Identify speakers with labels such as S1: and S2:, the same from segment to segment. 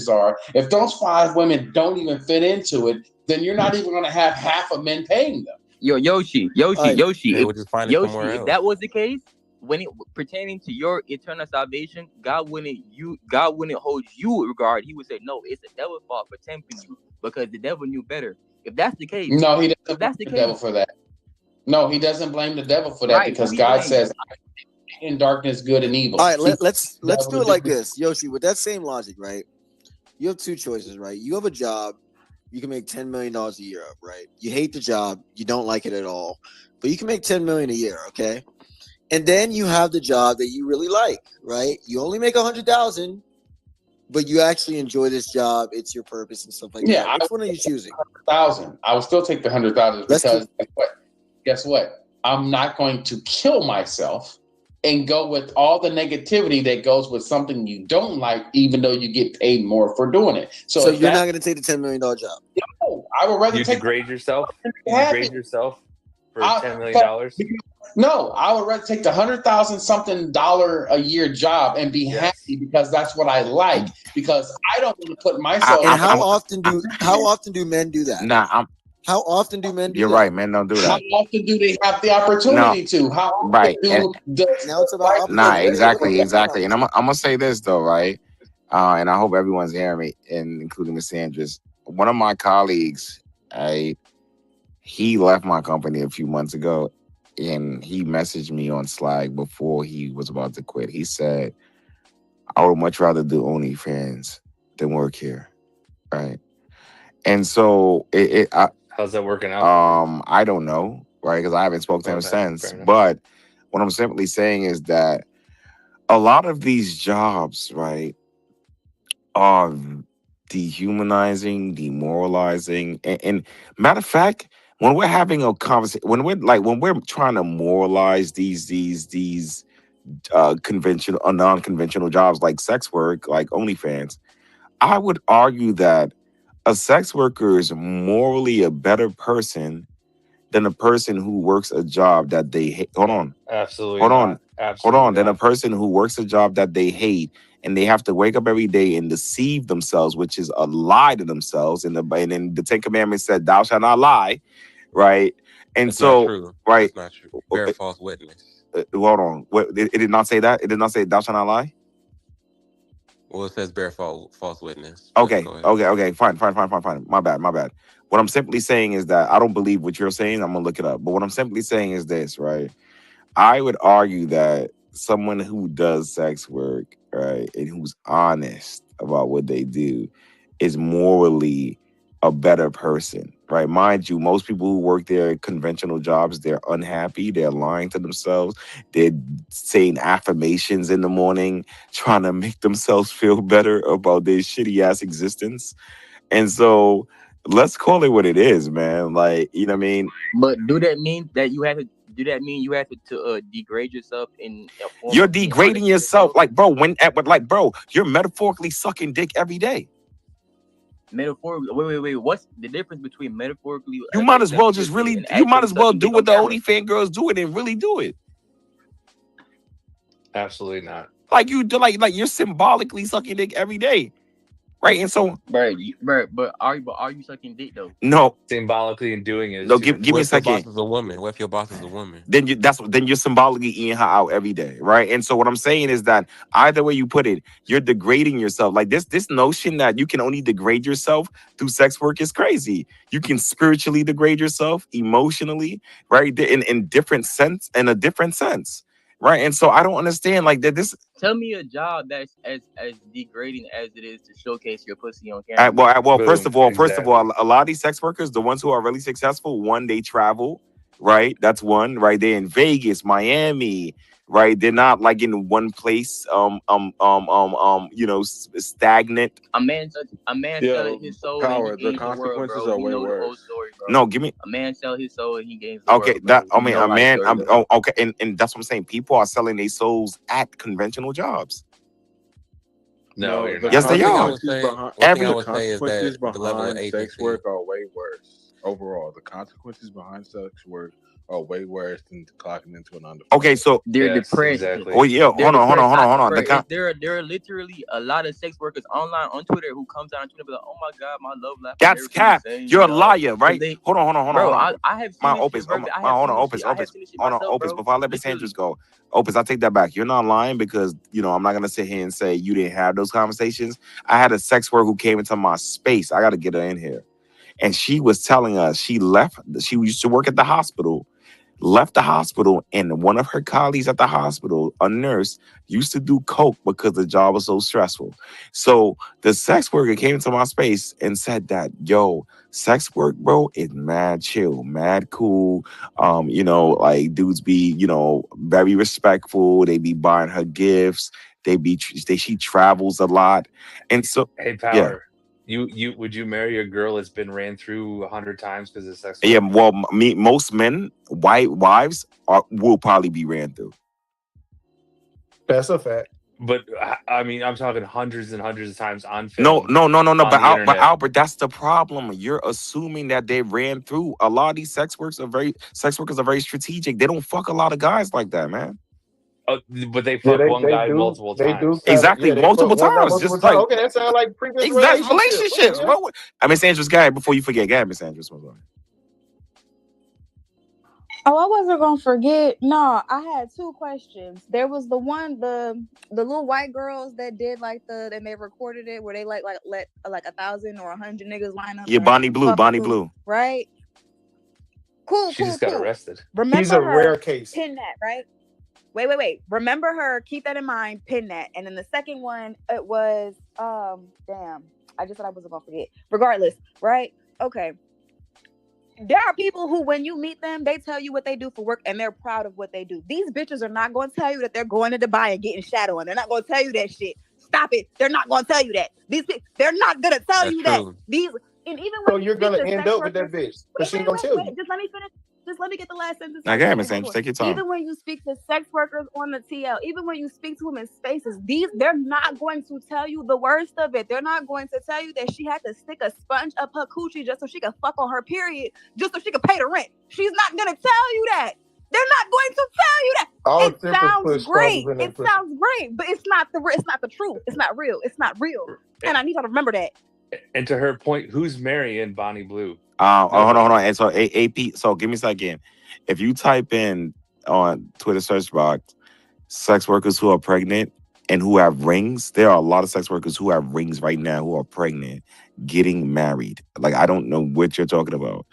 S1: percentages are, if those 5 women don't even fit into it, then you're not even going to have half of men paying them.
S2: Yo, Yoshi,
S3: All right.
S4: They would just find it somewhere
S2: If
S4: else.
S2: that was the case, when it pertaining to your eternal salvation, God wouldn't hold you in regard. He would say, no, it's the devil's fault for tempting you because the devil knew better. If that's the case,
S1: No, he
S2: if
S1: doesn't blame
S2: that's the
S1: the devil
S2: case,
S1: for that. No, he doesn't blame the devil for that
S2: right? Who
S1: because
S2: he
S1: God
S2: blames?
S1: says, in darkness, good and evil.
S3: All right,
S1: Two
S3: let's do
S1: devil
S3: it like
S1: different-
S3: this, Yoshi. With that same logic, right? You have two choices, right? You have a job, you can make $10 million a year, right? You hate the job, you don't like it at all, but you can make $10 million a year, okay? And then you have the job that you really like, right? You only make $100,000, but you actually enjoy this job. It's your purpose and stuff like
S1: Yeah,
S3: that. Which one are you choosing?
S1: 100,000. I would still take the 100,000
S3: Let's
S1: because guess what? I'm not going to kill myself and go with all the negativity that goes with something you don't like, even though you get paid more for doing it.
S3: So
S1: So,
S3: you're not going to take the $10 million job.
S1: no, I would rather
S4: You
S1: take.
S4: degrade yourself. You
S1: Happy.
S4: degrade yourself for
S1: I'll-
S4: $10 million.
S1: No, I would rather take the $100,000 something a year job and be
S4: Yes.
S1: happy because that's what I like. Because I don't want to put myself.
S3: And how often do men do that?
S5: Nah,
S3: How often do men do
S5: you're
S3: that?
S5: right, man. Don't do
S1: How
S5: that.
S1: often do they have the opportunity to? How often
S5: Right,
S1: do
S3: Now it's about
S5: Nah,
S3: opportunity.
S5: exactly. And I'm gonna say this though, right? And I hope everyone's hearing me, and including Miss Sanders. One of my colleagues, he left my company a few months ago, and he messaged me on Slack before he was about to quit. He said, "I would much rather do OnlyFans than work here," right? And so
S4: How's that working out?
S5: I don't know, right? Because I haven't spoken to him
S4: Okay,
S5: since.
S4: fair enough.
S5: But what I'm simply saying is that a lot of these jobs, right, are dehumanizing, demoralizing, and matter of fact, when we're having a conversation, when we're trying to moralize these conventional or non-conventional jobs like sex work, like OnlyFans, I would argue that a sex worker is morally a better person than a person who works a job that they hate.
S4: Absolutely.
S5: Hold on.
S4: not. Absolutely.
S5: Hold on. Than a
S4: not.
S5: person who works a job that they hate and they have to wake up every day and deceive themselves, which is a lie to themselves. And then the Ten Commandments said, "Thou shalt not lie," right? And
S4: That's
S5: so,
S4: not true.
S5: right?
S4: That's not true. Bear false witness.
S5: Hold on. What, it did not say that. It did not say, "Thou shalt not lie."
S4: Well, it says bear false witness.
S5: Okay,
S4: Go ahead.
S5: okay. Fine. My bad. What I'm simply saying is that I don't believe what you're saying. I'm gonna look it up. But what I'm simply saying is this, right? I would argue that someone who does sex work, right, and who's honest about what they do is morally a better person, right? Mind you, most people who work their conventional jobs, they're unhappy, they're lying to themselves, they're saying affirmations in the morning, trying to make themselves feel better about their shitty ass existence. And so let's call it what it is, man. Like, you know what I mean?
S2: But do that mean that you have to? Do that mean you have to degrade yourself in a form?
S5: You're
S2: of being
S5: degrading
S2: honest with
S5: yourself. Like, bro, bro, you're metaphorically sucking dick every day.
S2: Metaphorically, wait. What's the difference between metaphorically?
S5: You might as well just
S2: metaphorically
S5: really,
S2: and
S5: you might
S2: actually
S5: as well
S2: sucking
S5: do
S2: dick
S5: what the
S2: on camera?
S5: OnlyFans girls do it and really do it.
S4: Absolutely not.
S5: Like you do, like you're symbolically sucking dick every day, right? And so,
S2: But are you sucking dick though?
S5: no,
S4: Symbolically in doing it.
S5: no, give me a
S4: What
S5: second.
S4: if your boss is a woman? What if your boss is a woman?
S5: Then you're symbolically eating her out every day, right? And so what I'm saying is that either way you put it, you're degrading yourself. Like this notion that you can only degrade yourself through sex work is crazy. You can spiritually degrade yourself, emotionally, right? In a different sense, right? And so I don't understand like that. This
S2: Tell me a job that's as degrading as it is to showcase your pussy on camera.
S5: well, first
S4: Boom.
S5: of all, a lot of these sex workers, the ones who are really successful, one, they travel, right? That's one, right? They're in Vegas, Miami, right? They're not like in one place, stagnant.
S2: A man selling his soul
S6: Power,
S2: and he
S6: the
S2: gains the world,
S6: consequences
S2: bro.
S6: are
S2: You
S6: way
S2: know the whole
S6: worse.
S2: story, bro.
S5: No, give me.
S2: A man sell his soul and he gains the
S5: Okay,
S2: world, bro.
S5: a
S2: You know how the
S5: man.
S2: story goes.
S5: Okay, and that's what I'm saying. People are selling their souls at conventional jobs.
S4: No, you're
S6: the
S4: not.
S5: Yes, they are.
S6: consequences behind
S4: One thing
S5: Every-
S4: I would say is
S6: consequences
S4: that the level of
S6: behind sex
S4: agency.
S6: work are way worse. Overall, the consequences behind sex work are way worse than clocking into a 9 to 5.
S5: Okay, so
S2: They're
S7: Yes,
S2: depressed.
S7: exactly.
S5: oh yeah,
S2: They're
S5: hold
S2: depressed. I
S5: on.
S2: swear, there are literally a lot of sex workers online on Twitter who comes out on Twitter and be like, "Oh my god, my love life, I'm
S5: That's
S2: never feeling the
S5: cap.
S2: same,
S5: You're a
S2: y'all."
S5: liar,
S2: Because
S5: right?
S2: they,
S5: Hold
S2: bro,
S5: on.
S2: I have
S5: My
S2: seen this
S5: Opus,
S2: shit, bro. I have
S5: hold
S2: seen
S5: on,
S2: this
S5: Opus,
S2: shit. I have seen this shit myself,
S5: Opus.
S2: bro.
S5: Before I let Miss
S2: Literally.
S5: Andrews go, Opus, I take that back. You're not lying because I'm not gonna sit here and say you didn't have those conversations. I had a sex worker who came into my space. I got to get her in here, and she was telling us she left. She used to work at the hospital. Left the hospital, and one of her colleagues at the hospital, a nurse, used to do coke because the job was so stressful. So the sex worker came into my space and said that, yo, sex work, bro, is mad chill, mad cool. Like dudes be, very respectful. They be buying her gifts. She travels a lot, and so
S7: Hey,
S5: yeah.
S7: Power. You would you marry a girl that's been ran through 100 times because of sex
S5: Yeah,
S7: work?
S5: well, most men, white wives will probably be ran through.
S8: That's a fact.
S7: But I mean, I'm talking hundreds and hundreds of times on
S5: No.
S7: film,
S5: But
S7: on the
S5: But
S7: internet.
S5: Albert, that's the problem. You're assuming that they ran through. A lot of these sex workers are very strategic. They don't fuck a lot of guys like that, man.
S7: Oh, but they
S8: Yeah,
S7: fuck one
S8: they
S7: guy
S8: do
S7: multiple
S8: they do
S7: times.
S8: kind of
S5: Exactly,
S8: they fuck
S5: multiple
S8: one guy
S5: times.
S8: multiple
S5: Just
S8: times.
S5: like
S8: Okay, that sounds like previous
S5: exact
S8: relationships.
S5: relationships.
S8: Okay,
S5: What? I mean, Sandra's guy. Before you forget, go ahead, Miss Andrews.
S9: Oh, I wasn't gonna forget. No, I had two questions. There was the little white girls that did and they recorded it where they let 1,000 or 100 niggas line up.
S5: Yeah, Bonnie Blue.
S9: Right? Cool.
S7: She just got arrested.
S9: Remember
S8: he's a
S9: her.
S8: rare case.
S9: Pin that, right? Wait. Remember her. Keep that in mind. Pin that. And then the second one, it was damn. I just said I wasn't gonna forget. Regardless, right? Okay. There are people who, when you meet them, they tell you what they do for work and they're proud of what they do. These bitches are not going to tell you that they're going to Dubai and getting shat on. They're not going to tell you that shit. Stop it. They're not going to tell you that. They're not going to tell
S4: That's
S9: you that.
S4: true.
S9: And even
S8: So
S9: when
S8: you're
S9: speak
S8: gonna
S9: to
S8: end
S9: sex
S8: up with that
S9: workers-
S8: bitch, but she ain't gonna tell you.
S9: Just let me finish. Just let me get the last sentence.
S5: Now, go ahead, Miss Andrews. Take your time.
S9: Even when you speak to sex workers on the TL, even when you speak to them in spaces, they're not going to tell you the worst of it. They're not going to tell you that she had to stick a sponge up her coochie just so she could fuck on her period, just so she could pay the rent. She's not going to tell you that. They're not going to tell you that.
S8: All
S9: It sounds great. Sounds great, but it's not the truth. It's not real. It's not real. And I need y'all to remember that.
S7: And to her point, who's marrying Bonnie Blue?
S5: Hold on. And so AP. So give me a second. If you type in on Twitter search box, sex workers who are pregnant and who have rings, there are a lot of sex workers who have rings right now who are pregnant, getting married. Like, I don't know what you're talking about.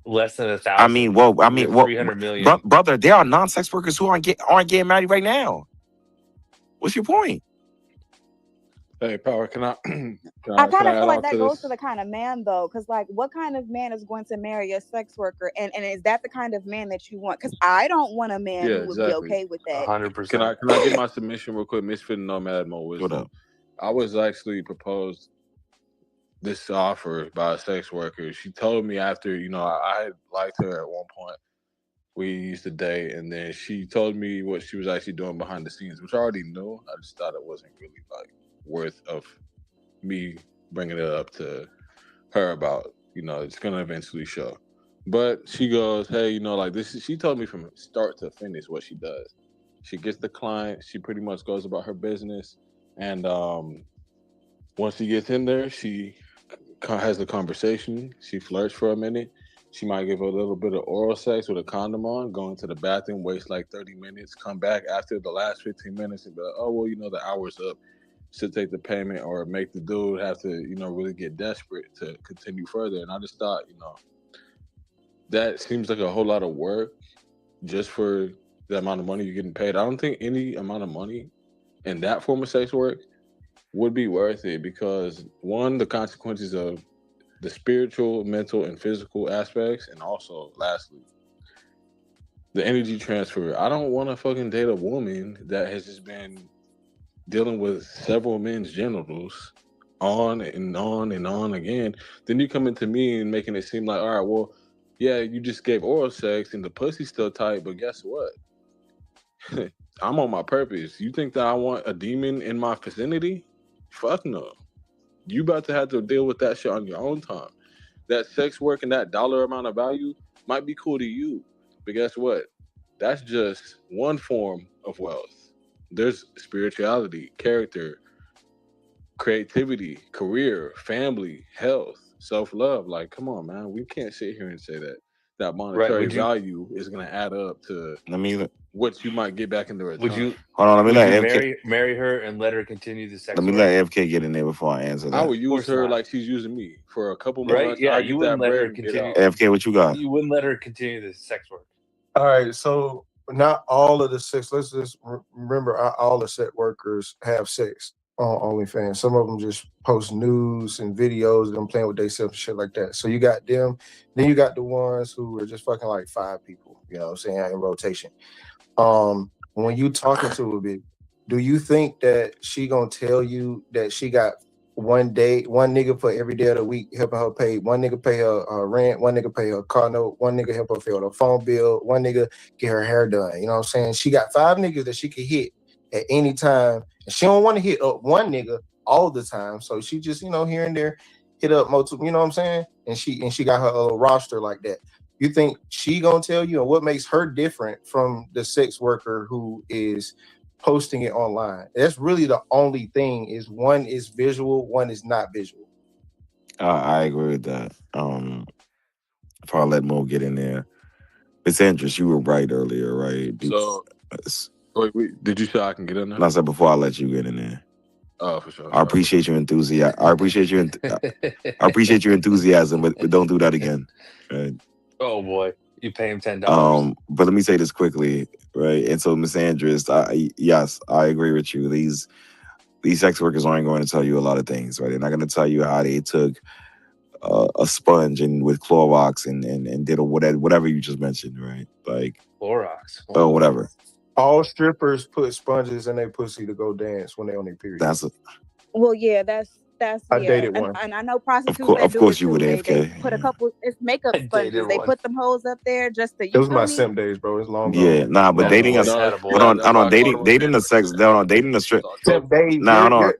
S7: Less than 1,000.
S5: I mean,
S7: 300 million.
S5: Brother, there are non-sex workers who aren't getting married right now. What's your point?
S6: Hey, Power, can I?
S9: I kind of feel like that goes to the kind of man, though, because what kind of man is going to marry a sex worker, and is that the kind of man that you want? Because I don't want a man who would be okay with that.
S7: 100%.
S6: Can I get my submission real quick? Misfit Nomad Mo Wisdom.
S5: What up?
S6: I was actually proposed this offer by a sex worker. She told me after, I had liked her at one point. We used to date, and then she told me what she was actually doing behind the scenes, which I already knew. I just thought it wasn't really worth of me bringing it up to her about. It's gonna eventually show. But she goes, hey, this. She told me from start to finish what she does. She gets the client. She pretty much goes about her business, and once she gets in there, she has the conversation. She flirts for a minute. She might give a little bit of oral sex with a condom on, go into the bathroom, waste 30 minutes, come back after the last 15 minutes and be like, oh, well, the hour's up. Should take the payment or make the dude have to, really get desperate to continue further. And I just thought, that seems like a whole lot of work just for the amount of money you're getting paid. I don't think any amount of money in that form of sex work would be worth it because, one, the consequences of the spiritual, mental, and physical aspects, and also, lastly, the energy transfer. I don't want to fucking date a woman that has just been dealing with several men's genitals on and on and on again. Then you come into me and making it seem like, all right, well, yeah, you just gave oral sex and the pussy's still tight, but guess what? I'm on my purpose. You think that I want a demon in my vicinity? Fuck no. You about to have to deal with that shit on your own time. That sex work and that dollar amount of value might be cool to you, But guess what? That's just one form of wealth. There's spirituality, character, creativity, career, family, health, self-love. Like, come on, man. We can't sit here and say that
S7: Right.
S6: monetary value is going to add up to
S5: Let me
S6: what you might get back in the
S7: Would
S6: return.
S7: you
S5: hold on. Let me
S7: would
S5: let
S7: you
S5: FK.
S7: marry her and let her continue the sex
S5: Let me
S7: work?
S5: let FK get in there before I answer
S6: I
S5: that.
S6: would
S7: Of
S6: use
S7: course
S6: her
S7: not.
S6: like she's using me for a couple
S7: Right?
S6: months.
S7: Yeah,
S6: I
S7: you
S6: get
S7: wouldn't
S6: that
S7: let
S6: bread
S7: her
S6: and get
S7: continue.
S6: out.
S5: FK, what you got?
S7: You wouldn't let her continue the sex work.
S8: All right, so not all of the sex. Let's just remember, all the sex workers have sex on OnlyFans. Some of them just post news and videos of them playing with themselves and shit like that. So you got them. Then you got the ones who are just fucking like 5 people. You know what I'm saying, in rotation. When you talking to a bitch, do you think that she gonna tell you that she got one nigga for every day of the week helping her pay, one nigga pay her rent, one nigga pay her car note, one nigga help her pay her phone bill, one nigga get her hair done? You know what I'm saying? She got 5 niggas that she could hit at any time, and she don't want to hit up one nigga all the time. So she just, here and there hit up multiple, you know what I'm saying? And she got her little roster like that. You think she gonna tell you, and what makes her different from the sex worker who is posting it online? That's really the only thing, is one is visual, one is not visual.
S5: I agree with that. If I let Mo get in there, it's interest. You were right earlier, right?
S6: So, wait, did you say I can get in there?
S5: I said before I let you get in there.
S6: Oh, for sure.
S5: I appreciate your enthusiasm. I appreciate your enthusiasm, but don't do that again. Right?
S7: Oh boy, you pay him $10.
S5: But let me say this quickly, right? And so, Miss Andrews, yes, I agree with you. These sex workers aren't going to tell you a lot of things, right? They're not going to tell you how they took a sponge and with Clorox and did whatever you just mentioned, right? Like
S7: Clorox.
S5: Oh, whatever.
S8: All strippers put sponges in their pussy to go dance when they on their period.
S9: Well, yeah, that's
S8: I
S9: yeah.
S8: dated
S9: and,
S8: one.
S9: and I know prostitutes
S5: Of
S9: that do
S5: course
S9: it
S5: you
S9: too.
S5: would,
S9: They
S5: AFK.
S9: put a couple. It's makeup sponges.
S7: dated
S9: They
S7: one.
S9: put them hoes up there just to.
S8: It
S9: You
S8: was
S9: feel
S8: my
S9: me?
S8: simp days, bro. It's long
S5: Yeah,
S8: gone.
S5: nah, but dating a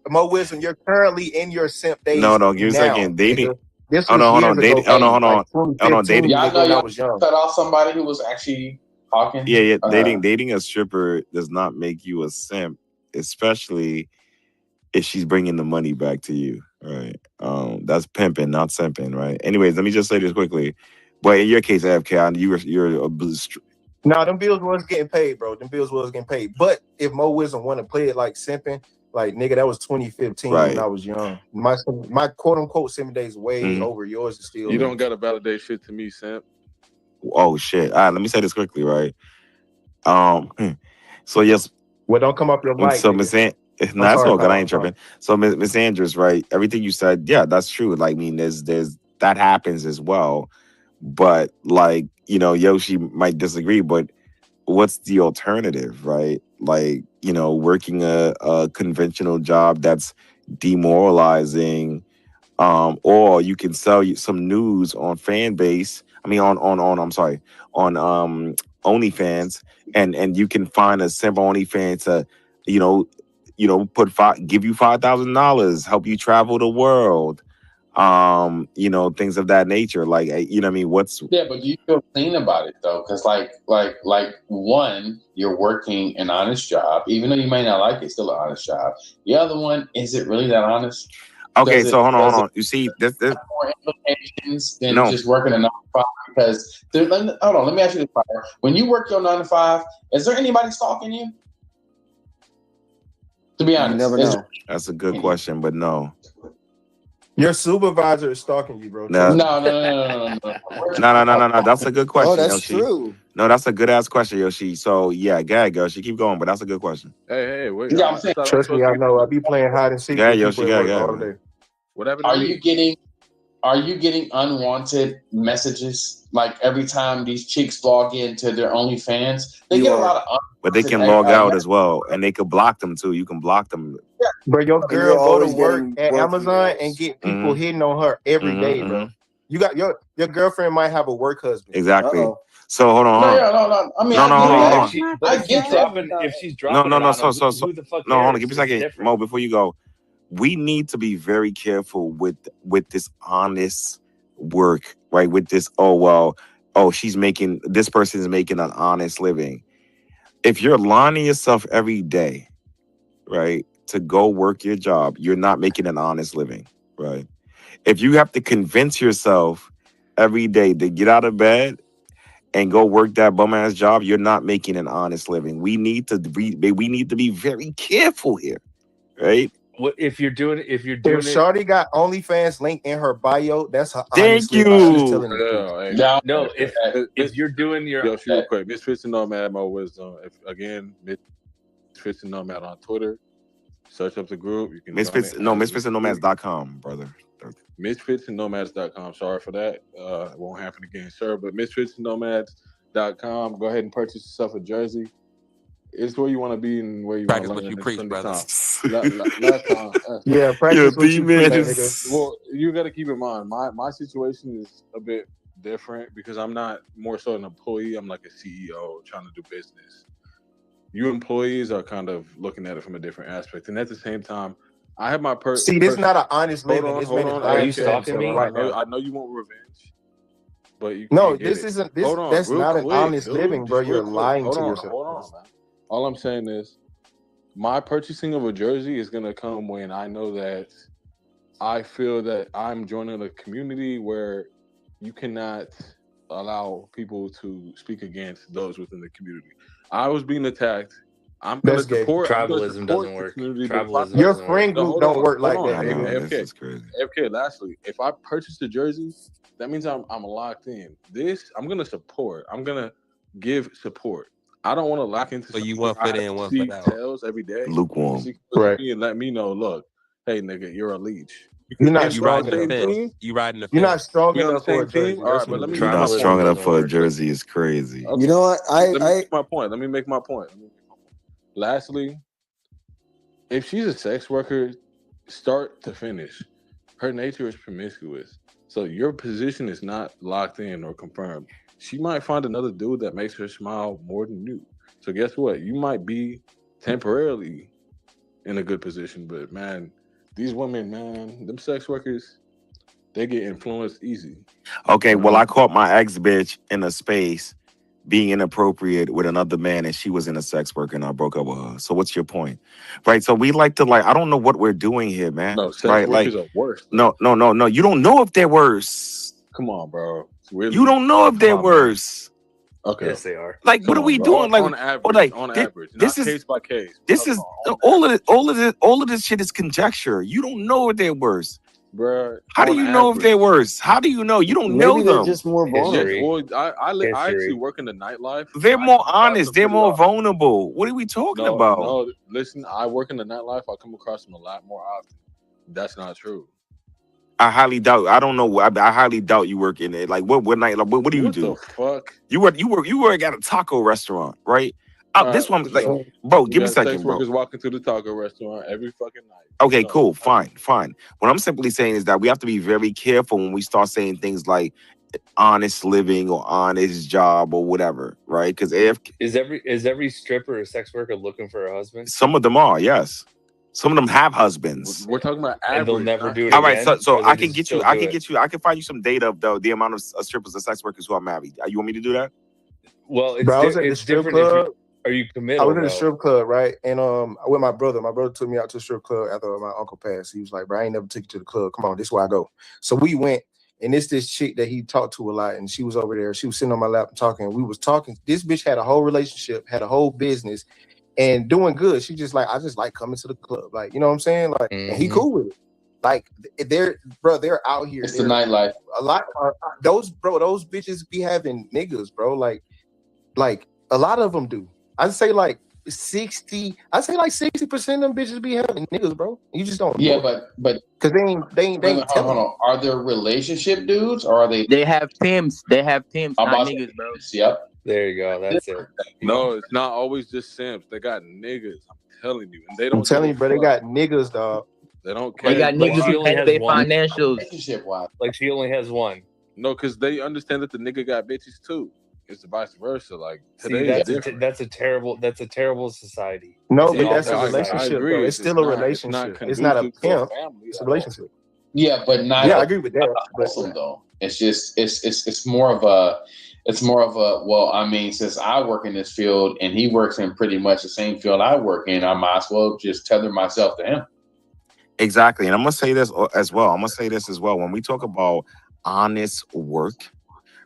S8: Mo Wisdom, you're currently in your simp days.
S5: No, give me a
S8: now,
S5: second. Dating.
S8: nigga. This
S5: Hold
S8: was
S5: on.
S8: years ago.
S5: Dating. Hold on.
S8: 2015,
S5: Dating.
S8: nigga, when I was young.
S1: Cut off somebody who was actually talking.
S5: Yeah. Dating a stripper does not make you a simp, especially if she's bringing the money back to you, right? That's pimping, not simping, right? Anyways, let me just say this quickly. But in your case, AFK, you're a
S8: Nah, them bills was getting paid, bro. Them bills was getting paid. But if Mo Wisdom want to play it like simping, like, nigga, that was 2015 when
S5: Right.
S8: I was young. My quote unquote simp days way over. Yours is still.
S6: You don't gotta validate shit to me, simp.
S5: Oh shit! All right, let me say this quickly, right? So yes.
S8: Well, don't come up your mic.
S5: So Miss that's all good. I ain't tripping. So Miss Andrews, right? Everything you said, yeah, that's true. Like, I mean, there's that happens as well. But like, Yoshi might disagree, but what's the alternative, right? Like, working a conventional job that's demoralizing, or you can sell you some news on fan base. I mean, on OnlyFans, and you can find a simple OnlyFans to, give you $5,000, help you travel the world, things of that nature. Like, what I mean?
S1: Yeah, but you feel clean about it though, because like one, you're working an honest job, even though you may not like it, still an honest job. The other one, is it really that honest?
S5: Okay, so hold on. You see, there's
S1: more implications than just working a 9 to 5. Because hold on, let me ask you this, Fire. When you work your 9 to 5, is there anybody stalking you? To be honest,
S3: you never know.
S5: That's a good question, but no.
S8: Your supervisor is stalking you, bro.
S5: No.
S1: No.
S5: That's a good question.
S3: Oh, that's
S5: Yoshi.
S3: true.
S5: No, that's a good ass question, Yoshi. So yeah, go ahead, Yoshi. Keep going, but that's a good question.
S6: Hey, wait.
S1: Yeah, I'm saying.
S8: Trust me, I know. I be playing hide and seek with people at work all day.
S6: What happened?
S1: Are you getting unwanted messages? Like every time these chicks log into their OnlyFans, they get a lot of.
S5: But they can log out as well, and they could block them too. You can block them.
S1: Yeah.
S8: Bro, your girl go to work at Amazon and get people hitting on her every day, bro. You got your girlfriend might have a work husband.
S5: Exactly.
S8: Uh-oh.
S5: So hold on.
S1: No. I mean, I get that.
S7: If she's dropping
S5: no.
S7: it on
S5: So
S7: who the fuck
S5: no, hold on.
S7: cares?
S5: Give me a second, Mo. Before you go, we need to be very careful with this honest work, right? With this, oh, this person is making an honest living. If you're lying to yourself every day, right, to go work your job, you're not making an honest living, right? If you have to convince yourself every day to get out of bed and go work that bum ass job, you're not making an honest living. We need to be very careful here, right?
S7: What if you're doing
S8: If
S7: it?
S8: Shawty got OnlyFans link in her bio, that's her
S5: Thank
S8: honest living. She's
S5: you.
S8: telling the truth.
S6: Yeah, hey,
S1: No,
S7: No, if you're doing your
S6: yo, real quick, Misfits and Nomad, Mo Wisdom. Again, Misfits and Nomad on Twitter. Search up the group. You can
S5: Misfitsandnomads.com, brother.
S6: Misfitsandnomads.com. Sorry for that. It won't happen again, sir. But misfitsandnomads.com. Go ahead and purchase yourself a jersey. It's where you want to be and where you want
S4: Practice
S6: to
S4: what
S6: learn
S4: you
S6: in
S4: preach,
S6: Sunday
S4: brother.
S6: time. Last time.
S8: Yeah, practice what you preach, nigga.
S6: Well, you got to keep in mind, my situation is a bit different because I'm not more so an employee. I'm like a CEO trying to do business. You employees are kind of looking at it from a different aspect, and at the same time, I have my
S8: See, this is not an honest living.
S6: Hold
S8: This
S6: on.
S8: man is
S7: Are
S8: lying
S7: you
S8: to
S7: stalking
S8: himself
S7: me?
S8: right now.
S6: I know you want revenge, but you
S8: No,
S6: can't get
S8: this
S6: it.
S8: isn't. This
S6: Hold on,
S8: that's
S6: real
S8: not an
S6: quick,
S8: honest
S6: dude.
S8: living, bro.
S6: Just real
S8: You're
S6: quick.
S8: lying
S6: Hold
S8: to
S6: on,
S8: yourself.
S6: hold on, man. All I'm saying is, my purchasing of a jersey is gonna come when I know that I feel that I'm joining a community where you cannot allow people to speak against those within the community. I was being attacked. I'm gonna
S8: That's gay.
S6: support. I'm gonna
S7: Tribalism
S6: support
S7: doesn't
S6: the
S7: work.
S6: community. But if I
S7: Tribalism
S8: Your
S7: doesn't work.
S8: friend
S6: no,
S8: group
S6: hold
S8: don't
S6: on,
S8: work like
S6: hold on.
S8: that,
S5: I know,
S8: nigga.
S5: this is crazy.
S6: FK, lastly, if I purchase the jersey, that means I'm locked in. This I'm gonna support. I'm gonna give support. I don't want to lock into
S4: So you
S6: something
S4: one
S6: where I
S4: foot
S6: have
S4: in,
S6: to
S4: one
S6: see
S4: foot out.
S6: tails every day.
S5: Lukewarm.
S6: See
S8: Right.
S6: me and let me know, look, hey nigga, you're a leech.
S8: You're not
S4: You
S8: strong
S4: riding the
S8: enough, bro.
S4: fence. You riding the
S8: You're not
S4: fence.
S8: strong
S6: We on the
S8: enough for a
S6: same team?
S8: jersey.
S6: All
S8: That's
S6: right, but
S8: what
S6: let
S8: it
S6: me
S8: is.
S5: You're not
S7: Tribalism
S5: strong enough
S7: doesn't
S5: for a
S7: work.
S5: jersey. It's crazy.
S6: Okay.
S3: You know what?
S6: Let me make my point. Let me make my point. Lastly, if she's a sex worker, start to finish, her nature is promiscuous. So your position is not locked in or confirmed. She might find another dude that makes her smile more than you. So guess what? You might be temporarily in a good position, but man, these women, man, them sex workers, they get influenced easy.
S5: Okay, well, I caught my ex bitch in a space being inappropriate with another man, and she was in a sex worker, and I broke up with her. So what's your point, right? So we like to I don't know what we're doing here, man.
S6: No, sex
S5: right?
S6: workers are worse. Though.
S5: No. You don't know if they're worse.
S6: Come on, bro. Really?
S5: You don't know if they're worse.
S6: Okay.
S7: Yes, they are.
S5: Like, what are we doing? Like,
S6: on average,
S5: average,
S6: not case by case.
S5: This is all of this shit is conjecture. You don't know if they're worse.
S6: Bruh,
S5: how do you know if they're worse? How do you know? You don't know
S3: Maybe they're
S5: them.
S3: just more vulnerable.
S6: Yes, well, I actually work in the nightlife.
S5: They're more honest. They're more vulnerable. What are we talking about?
S6: No, listen, I work in the nightlife. I come across them a lot more often. That's not true.
S5: I highly doubt. I don't know. I highly doubt you work in it. Like what night? Like, what do you do?
S6: What the fuck?
S5: You work at a taco restaurant, right? This one, like, bro, give me a second,
S6: sex
S5: bro.
S6: workers walking through the taco restaurant every fucking night.
S5: Okay, cool, fine. What I'm simply saying is that we have to be very careful when we start saying things like honest living or honest job or whatever, right? Because
S7: is every stripper or sex worker looking for a husband?
S5: Some of them are, yes. Some of them have husbands.
S6: We're talking about average.
S7: And they'll never do it
S5: All right,
S7: again,
S5: so
S7: or
S5: I
S7: they
S5: can
S7: just
S5: get you.
S7: still
S5: I
S7: do
S5: can
S7: it?
S5: get you. I can find you some data of the amount of strippers and sex workers who are married. You want me to do that?
S7: Well,
S8: Bro, I was at the
S7: it's
S8: strip
S7: different. If
S8: club.
S7: are you committed?
S8: I was in the strip club, right? And with my brother. My brother took me out to the strip club after my uncle passed. He was like, bro, I ain't never took you to the club. Come on, this is where I go. So we went, and it's this chick that he talked to a lot, and she was over there. She was sitting on my lap and talking. We was talking. This bitch had a whole relationship, had a whole business, and doing good. She just like, I just like coming to the club. Like, you know what I'm saying? Like, and he cool with it. Like, they're out here.
S1: It's the nightlife.
S8: A lot those bitches be having niggas, bro. Like a lot of them do. I'd say like 60% of them bitches be having niggas, bro. You just don't.
S1: Yeah,
S8: know
S1: but
S8: because they ain't
S1: hold on. Are there relationship dudes or are they?
S2: They have Tims. They have Tims,
S1: I'm
S2: not
S1: about to-
S2: niggas, bro.
S1: Yep.
S7: There you go. That's it.
S6: No, it's not always just simps. They got niggas. I'm telling you, and they don't.
S8: I'm telling you, bro. They got niggas, dog.
S6: They don't care.
S2: They got
S7: Like,
S2: niggas
S7: she
S2: who
S7: only
S2: pay
S7: has
S2: their
S7: one.
S2: financials.
S1: Relationship wise.
S7: Like she only has one.
S6: No, because they understand that the nigga got bitches too. It's the vice versa. Like
S7: See,
S6: today is different.
S7: that's a terrible society.
S8: No,
S7: It's an
S8: but that's a
S7: awful society.
S8: relationship,
S6: I agree.
S8: though. It's still a
S6: not-
S8: relationship.
S6: not
S8: It's not a
S6: conducive to
S8: pimp.
S6: family
S8: It's a
S6: at all.
S8: relationship.
S1: Yeah, but not.
S8: Yeah, I agree with that.
S1: Awesome though. It's just it's more of a. It's more of a, well, I mean, since I work in this field and he works in pretty much the same field I work in, I might as well just tether myself to him.
S5: Exactly. And I'm gonna say this as well. I'm gonna say this as well. When we talk about honest work,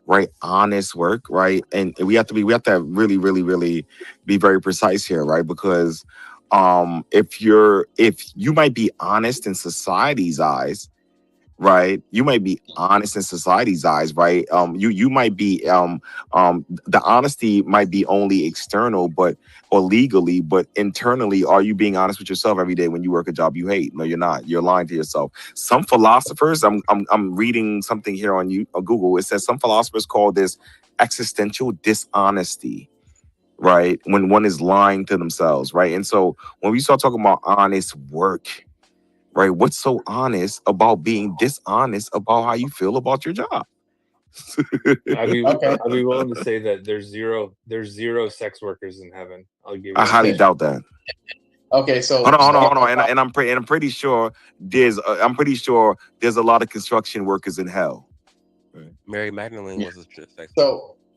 S5: right? Honest work, right? And we have to really, really, really be very precise here, right? Because if you might be honest in society's eyes, right? You might be honest in society's eyes, right? You might be the honesty might be only external, or legally, but internally, are you being honest with yourself every day when you work a job you hate? No, you're not. You're lying to yourself. Some philosophers, I'm reading something here on Google. It says some philosophers call this existential dishonesty, right? When one is lying to themselves, right? And so when we start talking about honest work, right? What's so honest about being dishonest about how you feel about your job?
S7: I'd be
S1: Okay.
S7: I'd be willing to say that there's zero sex workers in heaven. I'll give you
S5: I
S7: that.
S5: highly doubt that.
S1: Okay, so
S5: Hold on. And I'm pretty sure there's a lot of construction workers in hell.
S4: Mary Magdalene was a sex.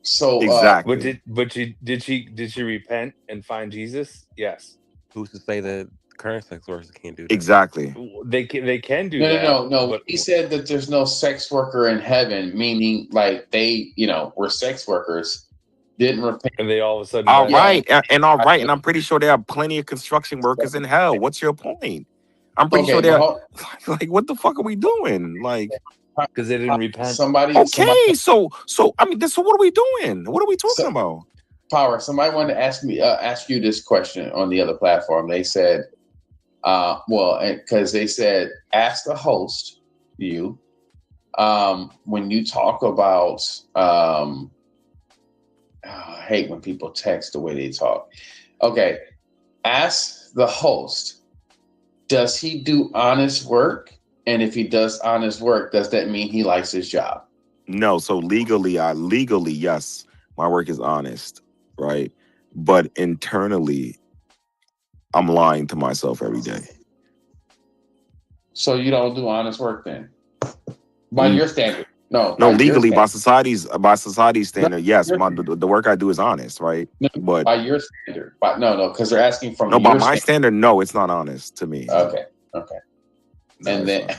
S1: So
S5: Exactly.
S7: But did she repent and find Jesus? Yes.
S4: Who's to say that current sex workers can't do that?
S5: Exactly.
S7: They can do
S1: no,
S7: that.
S1: no.
S7: But
S1: He said that there's no sex worker in heaven, meaning like they, were sex workers, didn't repent.
S7: and they all of a sudden
S5: All
S7: died.
S5: right, and all right, and I'm pretty sure there are plenty of construction workers in hell. What's your point? I'm pretty sure there. Like, what the fuck are we doing? Like,
S7: because they didn't repent.
S1: Somebody,
S5: so I mean, so what are we doing? What are we talking about?
S1: Power. Somebody wanted to ask you this question on the other platform. They said, because they said, ask the host, when you talk about, I hate when people text the way they talk. Okay, ask the host, does he do honest work? And if he does honest work, does that mean he likes his job?
S5: No. So legally, yes, my work is honest, right? But internally, I'm lying to myself every day.
S1: So you don't do honest work then? By your standard? No,
S5: legally, by society's standard, yes, the work I do is honest, right?
S1: No,
S5: but
S1: by your standard, because they're asking from
S5: by
S1: your
S5: my standard, no, it's not honest to me.
S1: Okay.
S5: No,
S1: and then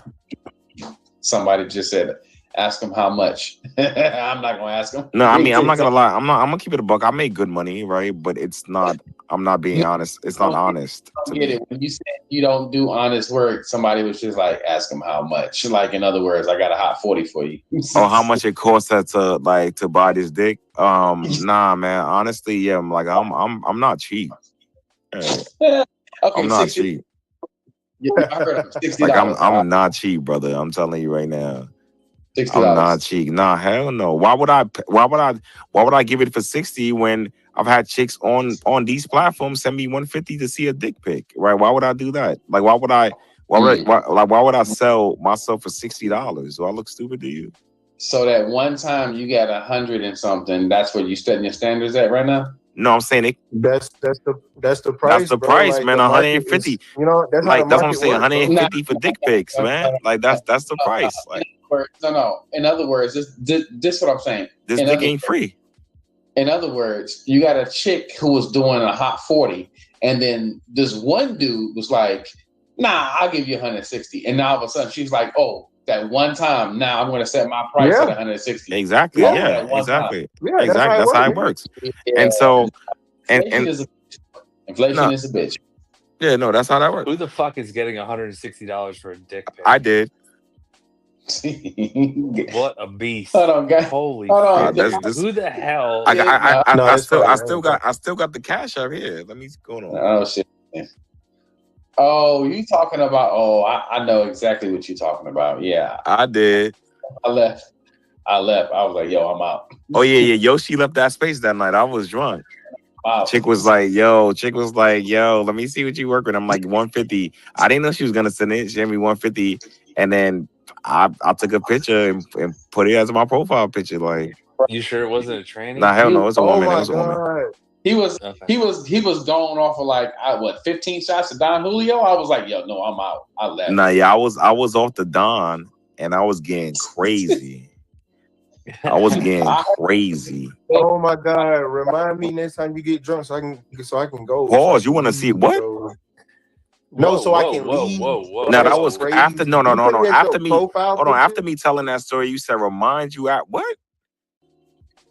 S1: somebody just said, ask him how much. I'm not gonna ask him.
S5: No, I mean, I'm not gonna lie. I'm gonna keep it a buck. I make good money, right? But it's not. I'm not being honest. It's not honest.
S1: I get it. When you said you don't do honest work, somebody was just like, ask him how much. Like, in other words, I got a hot 40 for you.
S5: Oh, how much it costs to buy this dick? Nah, man. Honestly, yeah. I'm not cheap.
S1: Okay,
S5: I'm not cheap.
S1: Yeah, I heard $60.
S5: Like I'm not cheap, brother. I'm telling you right now.
S1: $60.
S5: I'm not cheap. Nah, hell no. Why would I give it for 60 when I've had chicks on these platforms send me 150 to see a dick pic? Right? Why would I do that? Like, why would I sell myself for $60? Do I look stupid to you?
S1: So that one time you got 100 and something, that's where you setting your standards at right now?
S5: No, I'm saying it.
S8: That's the price.
S5: That's the price, like, man. 150.
S8: Is, that's
S5: like that's what I'm saying.
S8: Works,
S5: 150 for dick pics, man. Like that's the price. Like,
S1: no. In other words, this what I'm saying.
S5: This dick ain't free.
S1: In other words, you got a chick who was doing a hot 40, and then this one dude was like, "Nah, I'll give you 160." And now all of a sudden, she's like, "Oh, that one time. Now I'm going to set my price at 160."
S5: Exactly. Yeah. Exactly. Yeah, exactly. That's how it works. Yeah. And so, inflation
S1: is a bitch.
S5: Yeah, no, that's how that works.
S7: Who the fuck is getting $160 for a dick pic?
S5: I did.
S7: What a beast!
S1: Hold on, guys.
S7: Holy
S1: Hold
S7: shit! Who the hell?
S5: I still got the cash up here. Let me go on.
S1: Oh shit! Oh, you talking about? Oh, I know exactly what you're talking about. Yeah,
S5: I did.
S1: I left. I was like, yo, I'm out.
S5: Oh yeah. Yoshi left that space that night. I was drunk.
S1: Wow.
S5: Chick was like, yo, let me see what you work with. I'm like 150. I didn't know she was gonna send it. She gave me 150, and then I took a picture and put it as my profile picture. Like,
S7: you sure it wasn't a tranny?
S5: Nah, hell no, it's a woman. It was a woman.
S1: He was going off of like 15 shots of Don Julio. I was like, yo, no, I'm out. I left.
S5: Nah, yeah, I was off the Don, and I was getting crazy. I was getting
S1: I
S5: crazy.
S8: Oh my God! Remind me next time you get drunk so I can go. So I
S5: Pause. You
S8: can
S5: want to see
S8: leave.
S5: what?
S8: So no, so I can leave.
S5: No,
S8: That's
S5: that was after.
S8: crazy.
S5: No.
S8: You put it as
S5: After
S8: your
S5: me.
S8: profile
S5: Hold on. After
S8: picture,
S5: me telling that story, you said remind you at what?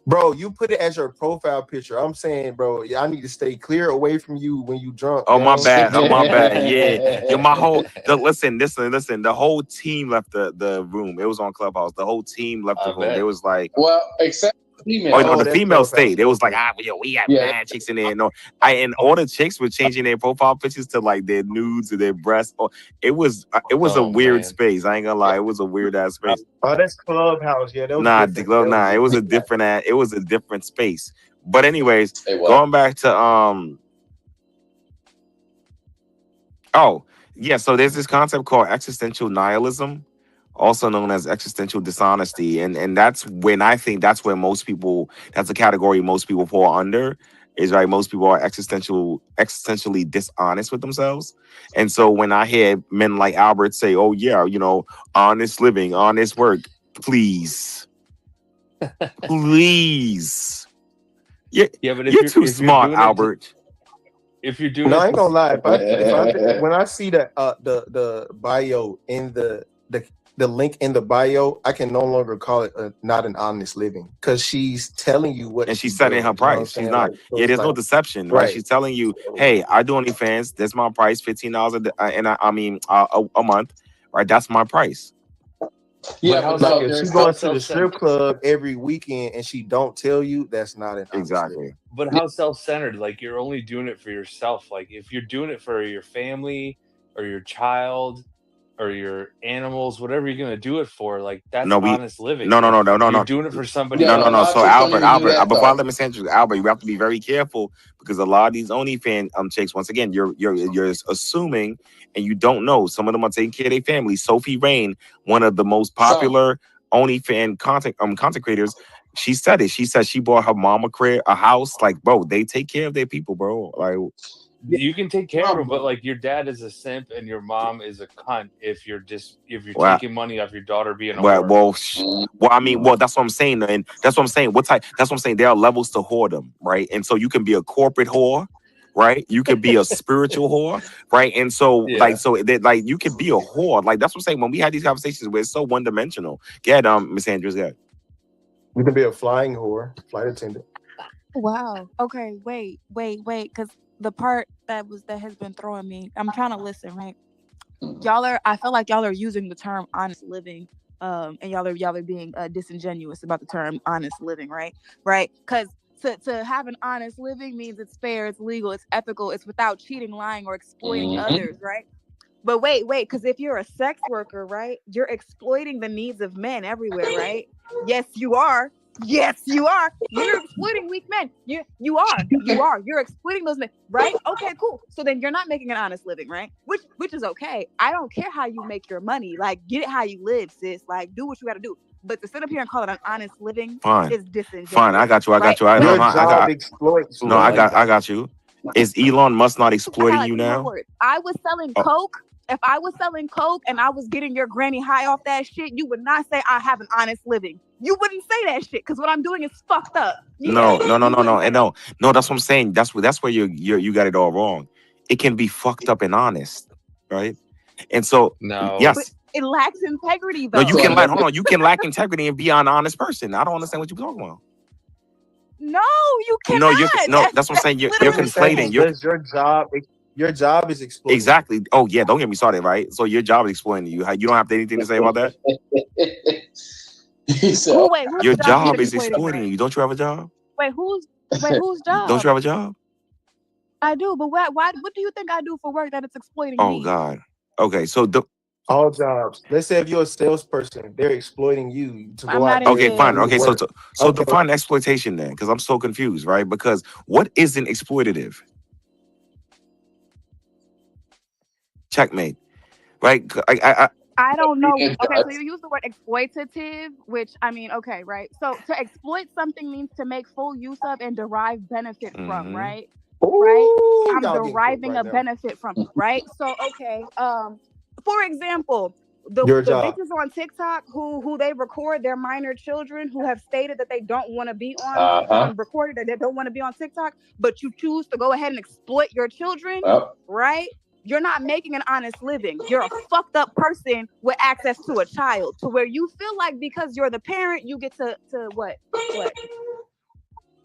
S8: bro. You put it as your profile picture. I'm saying, bro, I need to stay clear away from you when you drunk.
S5: Oh my
S8: Gang.
S5: bad. Oh my bad. Yeah. Yo, my whole listen. The whole team left the room. It was on Clubhouse. The whole team left the room. They was like,
S1: well, except
S5: oh
S1: female.
S5: no, the
S8: that's
S5: female
S8: Clubhouse.
S5: stayed. It was like,
S8: Okay.
S5: yo, we have
S1: Yeah.
S5: mad chicks in there. No, and all the chicks were changing their profile pictures to like their nudes or their breasts. Or it was a
S7: Oh,
S5: weird
S7: man.
S5: space. I ain't gonna lie. It was a weird ass space.
S8: Oh, that's Clubhouse. Yeah, that was
S5: Nah,
S8: different. That was
S5: nah. It was a
S8: different.
S5: different space. But anyways,
S1: It was.
S5: going back to oh yeah. So there's this concept called existential nihilism, also known as existential dishonesty, and that's when I think that's where most people. That's a category most people fall under. Is right. Most people are existentially dishonest with themselves, and so when I hear men like Albert say, "Oh yeah, honest living, honest work," please, please.
S7: Yeah, but
S5: You're too smart, Albert.
S7: If you're doing
S8: No, I
S7: it
S8: ain't gonna lie. When I see the bio in the link in the bio, I can no longer call it not an honest living because she's telling you what.
S5: And she's setting her price. She's not. Yeah, there's no deception, right? She's telling you, hey, I do OnlyFans. That's my price, $15 a month, right? That's my price.
S1: Yeah,
S8: but like if she's going to the strip club every weekend and she don't tell you, that's not an
S5: exactly.
S7: But how self-centered? Like you're only doing it for yourself. Like if you're doing it for your family or your child or your animals, whatever you're gonna do it for, like that's honest living.
S5: No.
S7: You're doing it for somebody else.
S5: No. So Albert, before I let me say Albert, you have to be very careful because a lot of these OnlyFans chicks, once again, you're assuming and you don't know. Some of them are taking care of their family. Sophie Rain, one of the most popular OnlyFans content creators, she said it. She said she bought her mom a house. Like, bro, they take care of their people, bro. Like,
S7: you can take care of them, but like your dad is a simp and your mom is a cunt if you're taking money off your daughter being a whore.
S5: Well, that's what I'm saying, and that's what I'm saying. That's what I'm saying. There are levels to whoredom, right? And so you can be a corporate whore, right? You could be a spiritual whore, right? And so, you could be a whore. Like that's what I'm saying. When we had these conversations, where it's so one dimensional. Get Miss Andrews, got.
S8: You can be a flying whore, flight attendant.
S9: Wow. Okay. Wait. Because the part that has been throwing me, I'm trying to listen, right? I feel like y'all are using the term honest living, and y'all are being disingenuous about the term honest living, right? Because to have an honest living means it's fair, it's legal, it's ethical, it's without cheating, lying, or exploiting others, right? But wait, because if you're a sex worker, right, you're exploiting the needs of men everywhere, right? Yes, you are. You're exploiting weak men. You are. You're exploiting those men, right? Okay, cool. So then you're not making an honest living, right? Which is okay. I don't care how you make your money. Like, get it how you live, sis. Like, do what you got to do. But to sit up here and call it an honest living is disingenuous.
S5: Fine, I got you.
S8: I
S5: got you. Is Elon Musk not exploiting you now?
S9: I was selling coke. If I was selling coke and I was getting your granny high off that shit, you would not say I have an honest living. You wouldn't say that shit because what I'm doing is fucked up.
S5: No. That's what I'm saying. That's where you got it all wrong. It can be fucked up and honest, right? And so yes,
S9: but it lacks integrity though.
S5: No, you can you can lack integrity and be an honest person. I don't understand what you're talking about.
S9: No, you cannot.
S5: That's what I'm saying. You're conflating.
S8: Your job is exploiting.
S5: Exactly. Oh yeah, don't get me started, right? So your job is exploiting you. You don't have anything to say about that? Your job is exploiting you. Don't you have a job?
S9: Wait, whose job?
S5: Don't you have a job?
S9: I do, but why? What do you think I do for work that it's exploiting me?
S5: Oh God. Okay, so
S8: all jobs. Let's say if you're a salesperson, they're exploiting you to go out.
S5: Okay, fine. Okay, so define exploitation then, because I'm so confused, right? Because what isn't exploitative? Checkmate, right?
S9: I don't know. Okay, so you use the word exploitative, which I mean, okay, right? So to exploit something means to make full use of and derive benefit from, right? I'm deriving a benefit from, right? So, okay, for example,
S8: Your
S9: the
S8: job.
S9: bitches on TikTok who they record their minor children who have stated that they don't want to be
S1: Uh-huh.
S9: recorded, that they don't want to be on TikTok, but you choose to go ahead and exploit your children,
S1: Well,
S9: right? You're not making an honest living. You're a fucked up person with access to a child, to where you feel like because you're the parent, you get to what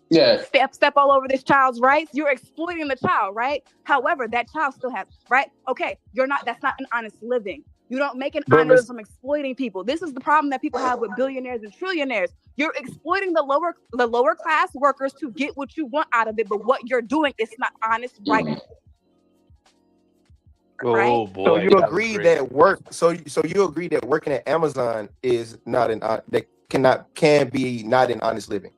S1: yeah.
S9: step all over this child's rights. You're exploiting the child, right? However, that child still has right. Okay, that's not an honest living. You don't make an
S8: But
S9: honest
S8: Miss,
S9: from exploiting people. This is the problem that people have with billionaires and trillionaires. You're exploiting the lower class workers to get what you want out of it, but what you're doing is not honest, right?
S1: Mhm.
S9: Right?
S7: Oh
S8: so
S7: boy,
S8: you
S7: that was
S8: agree
S7: great.
S8: that work? So you agree that working at Amazon is not that can be not an honest living.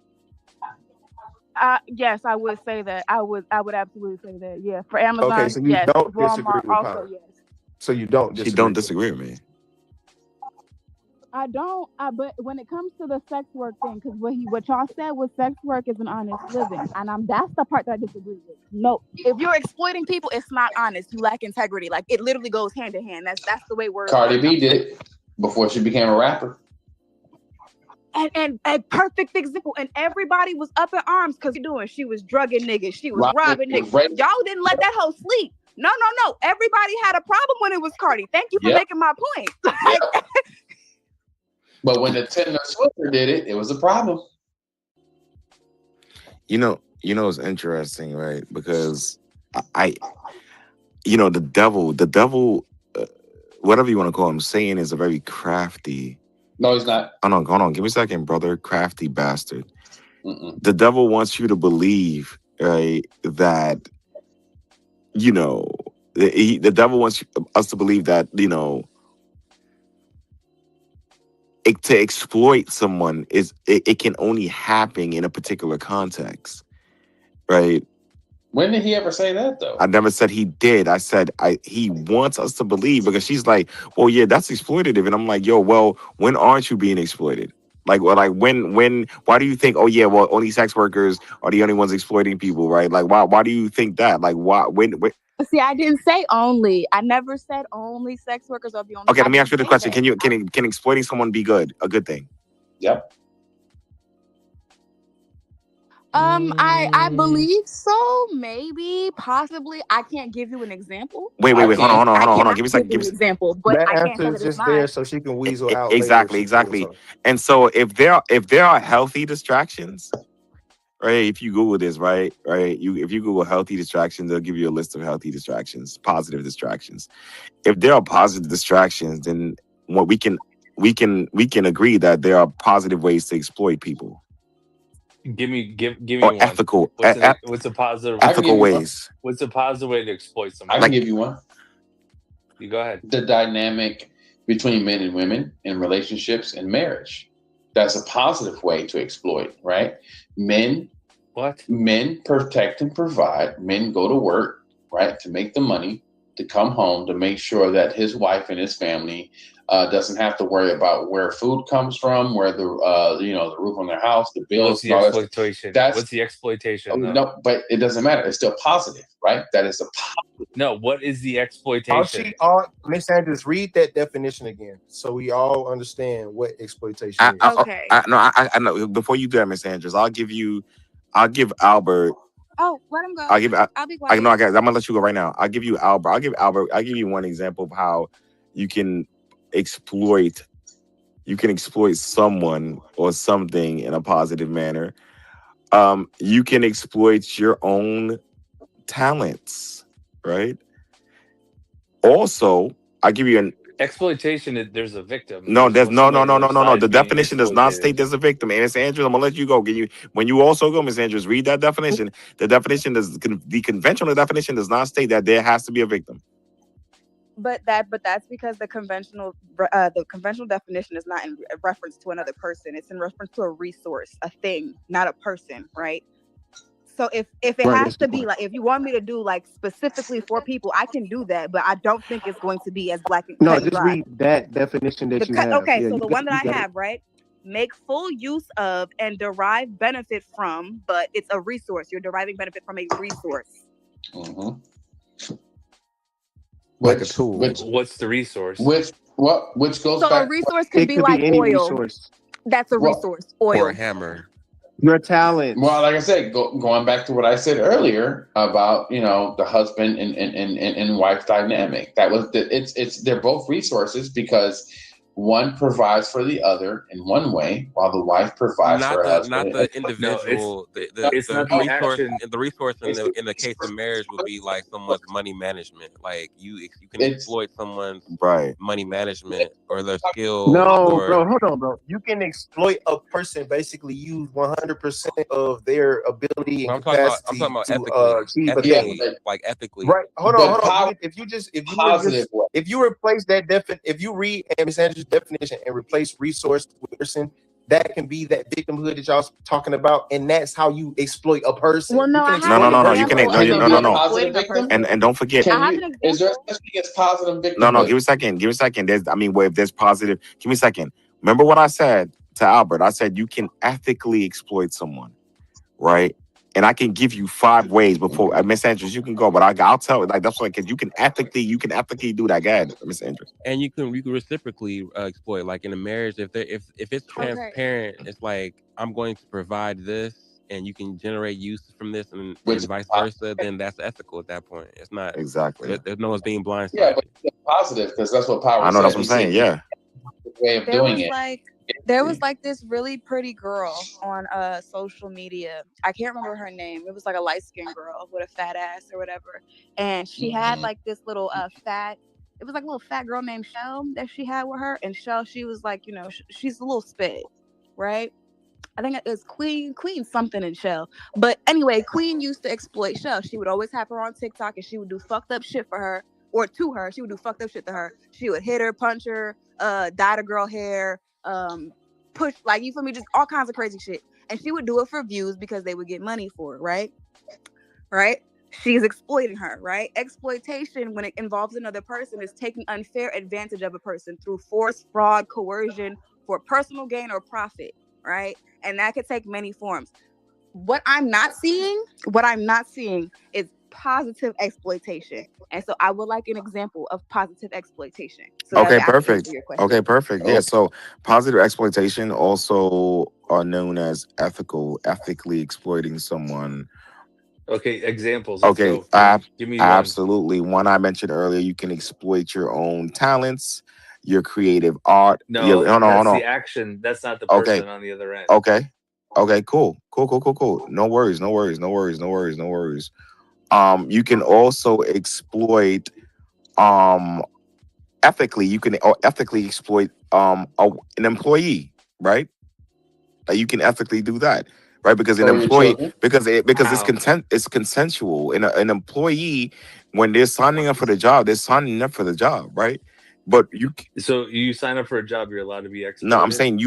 S9: Yes, I would say that. I would absolutely say that. Yeah, for
S8: Okay,
S9: Amazon,
S8: so you
S9: yes.
S8: don't disagree
S9: Walmart
S8: with
S9: also,
S8: Power.
S9: yes.
S8: So you don't
S5: She
S8: disagree.
S5: don't disagree with me.
S9: I don't. But when it comes to the sex work thing, because what y'all said was sex work is an honest living, and that's the part that I disagree with. No, if you're exploiting people, it's not honest. You lack integrity. Like it literally goes hand in hand. That's the way words.
S1: Cardi
S9: line
S1: B
S9: up.
S1: did it before she became a rapper.
S9: And a perfect example. And everybody was up in arms because she was drugging niggas. She was robbing niggas. Y'all didn't let that hoe sleep. No. Everybody had a problem when it was Cardi. Thank you for making my point.
S1: Yep. But when the Taylor Swifter did it, it was a problem.
S5: You know, it's interesting, right? Because I the devil, whatever you want to call him, Satan is a very crafty.
S1: No, he's not.
S5: Hold on, give me a second, brother. Crafty bastard.
S1: Mm-mm.
S5: The devil wants you to believe, right, that the devil wants us to believe that to exploit someone it can only happen in a particular context, right?
S1: When did he ever say that though?
S5: I never said he did. I said he wants us to believe, because she's like, well, yeah, that's exploitative, and I'm like, yo, well, when aren't you being exploited? Like when? Why do you think? Oh yeah, well, only sex workers are the only ones exploiting people, right? Like why do you think that? Like why when?
S9: See, I didn't say only. I never said only sex workers are the only.
S5: Okay, let me ask you the question.
S9: That.
S5: Can exploiting someone be a good thing?
S1: Yep.
S9: I believe so. Maybe, possibly. I can't give you an example.
S5: Wait. Hold on. Give me a second.
S9: Give you an example, but
S8: that
S9: I can't
S8: answer
S9: say
S8: is
S9: that it's
S8: just there
S9: not.
S8: so she can weasel out.
S5: Exactly. And so if there are healthy distractions, right? If you Google this, right? If you Google healthy distractions, they'll give you a list of healthy distractions, positive distractions. If there are positive distractions, then what we can agree that there are positive ways to exploit people.
S7: Give me
S5: or
S7: one.
S5: ethical
S7: What's a positive?
S5: ethical ways.
S7: What's a positive way to exploit
S1: I
S7: somebody?
S1: can give you one.
S7: You go ahead.
S1: The dynamic between men and women in relationships and marriage. That's a positive way to exploit, right? Men protect and provide. Men go to work, right, to make the money, to come home, to make sure that his wife and his family doesn't have to worry about where food comes from, where the the roof on their house, the bills.
S7: What's the exploitation? What's the exploitation?
S1: No, but it doesn't matter. It's still positive, right? That is a positive.
S7: No, what is the exploitation?
S8: Miss Andrews, read that definition again so we all understand what exploitation is.
S9: Okay.
S5: I know. Before you do that, Miss Andrews, I'll give Albert.
S9: Oh, let him go.
S5: I'll be quiet. I'm gonna let you go right now. I'll give you Albert. I'll give you one example of how you can exploit someone or something in a positive manner. You can exploit your own talents, right? Also, I'll give you an
S7: exploitation. There's a victim.
S5: No. The definition does not state there's a victim. And Miss Andrews, I'm gonna let you go. When you also go, Miss Andrews, read that definition. The conventional definition does not state that there has to be a victim.
S9: But that's because the conventional definition is not in reference to another person. It's in reference to a resource, a thing, not a person, right? So if it has to be like, if you want me to do like specifically for people, I can do that, but I don't think it's going to be as black and
S8: no.
S9: cut and
S8: Just
S9: dry.
S8: read that definition that you have.
S9: Okay, so the one that I have, right? Make full use of and derive benefit from, but it's a resource. You're deriving benefit from a resource.
S1: Mm-hmm.
S4: Like a tool.
S7: What's the resource?
S1: With What? Which goes
S9: So a
S1: back.
S9: resource could
S8: It
S9: be
S8: could
S9: like
S8: be any
S9: oil.
S8: resource.
S9: That's a
S1: Well,
S9: resource.
S4: Or
S9: Oil.
S4: a hammer.
S8: Your
S1: Well,
S8: talents.
S1: like I said, going back to what I said earlier about the husband and wife dynamic. That was it's they're both resources because one provides for the other in one way, while the wife provides for her
S4: Not
S1: husband.
S4: the
S7: No, it's
S4: individual. The
S7: it's
S4: the
S7: not the
S4: resource
S7: action.
S4: the resource
S1: It's
S4: in the case of marriage would be like someone's money management. Like you can
S1: it's
S4: exploit someone's
S5: Right.
S4: money management or their skills
S8: No,
S4: or
S8: bro, hold on, bro. You can exploit a person, basically use 100% of their ability and
S4: I'm
S8: capacity
S4: talking about
S8: to
S4: ethically.
S8: achieve a
S1: yeah,
S8: thing.
S4: Ethically. Like ethically.
S8: Right. Hold
S1: but
S8: on.
S1: power
S8: If you
S1: positive way.
S8: if you replace that if you read Miss Andrews' definition and replace resource with person, that can be that victimhood that y'all talking about, and that's how you exploit a person.
S9: Well,
S8: You
S9: no,
S8: can
S9: I have
S5: No,
S8: exploit
S9: an
S5: no,
S8: a
S5: no, no. You
S8: person.
S5: can
S9: example
S1: Can
S9: of
S1: you
S5: no,
S9: a
S1: be
S5: no,
S1: a
S5: no.
S1: positive
S9: exploiting a
S1: victim?
S9: person.
S5: And don't forget.
S9: I
S1: Can
S9: have
S1: you?
S9: an
S1: Is there
S9: example.
S1: such thing as positive
S5: No,
S1: victimhood?
S5: give me a second. Give me a second. Well, if there's positive, give me a second. Remember what I said to Albert? I said you can ethically exploit someone, right? And I can give you 5 ways before Miss Andrews. You can go, but I'll tell you like that's like because you can ethically do that. Go ahead, Miss Andrews.
S4: And you can reciprocally exploit. Like in a marriage, if it's
S9: Okay.
S4: transparent, it's like I'm going to provide this, and you can generate use from this,
S1: Which
S4: and
S1: is
S4: vice
S1: positive.
S4: versa. Then that's ethical at that point. It's not.
S5: Exactly.
S4: There's no one's being
S1: Yeah, but
S4: blindsided.
S1: it's positive because that's what Power
S5: I know that's
S1: said.
S5: what I'm
S1: He said
S5: saying.
S1: you
S5: Yeah.
S1: have a way of
S9: There
S1: doing
S9: was
S1: it.
S9: like there was like this really pretty girl on social media. I can't remember her name. It was like a light skinned girl with a fat ass or whatever. And she had
S1: Mhm.
S9: like this little fat it was like a little fat girl named Shell that she had with her. And Shell, she was like, she's a little spit, right? I think it was Queen something in Shell. But anyway, Queen used to exploit Shell. She would always have her on TikTok and she would do fucked up shit for her or to her. She would do fucked up shit to her. She would hit her, punch her, dye the girl hair, push, like, you feel me, just all kinds of crazy shit. And she would do it for views because they would get money for it, right? Right? She's exploiting her, right? Exploitation, when it involves another person, is taking unfair advantage of a person through force, fraud, coercion for personal gain or profit, right? And that could take many forms. What I'm not seeing is positive exploitation. And so I would like an example of positive exploitation so that way
S5: Okay,
S9: I can answer
S5: perfect.
S9: your question.
S5: Okay, perfect. Yeah.
S1: Okay.
S5: So positive exploitation also are known as ethically exploiting someone.
S7: Okay, examples. Let's
S5: Okay,
S7: go. Give me one.
S5: absolutely. One I mentioned earlier, you can exploit your own talents, your creative art.
S7: No,
S5: Hold on,
S7: that's
S5: hold on.
S7: the action. That's not the
S5: Okay,
S7: person on the other end.
S5: okay, okay. Cool. No worries. You can also exploit ethically. You can ethically exploit an employee, right? You can ethically do that, right? Because an
S1: Or your
S5: employee,
S1: children.
S5: because it's
S7: How?
S5: it's consensual. And an employee, when they're signing up for the job, they're signing up for the job, right? But
S7: So you sign up for a job, you're allowed to be
S5: no, I'm
S7: exploited.
S5: saying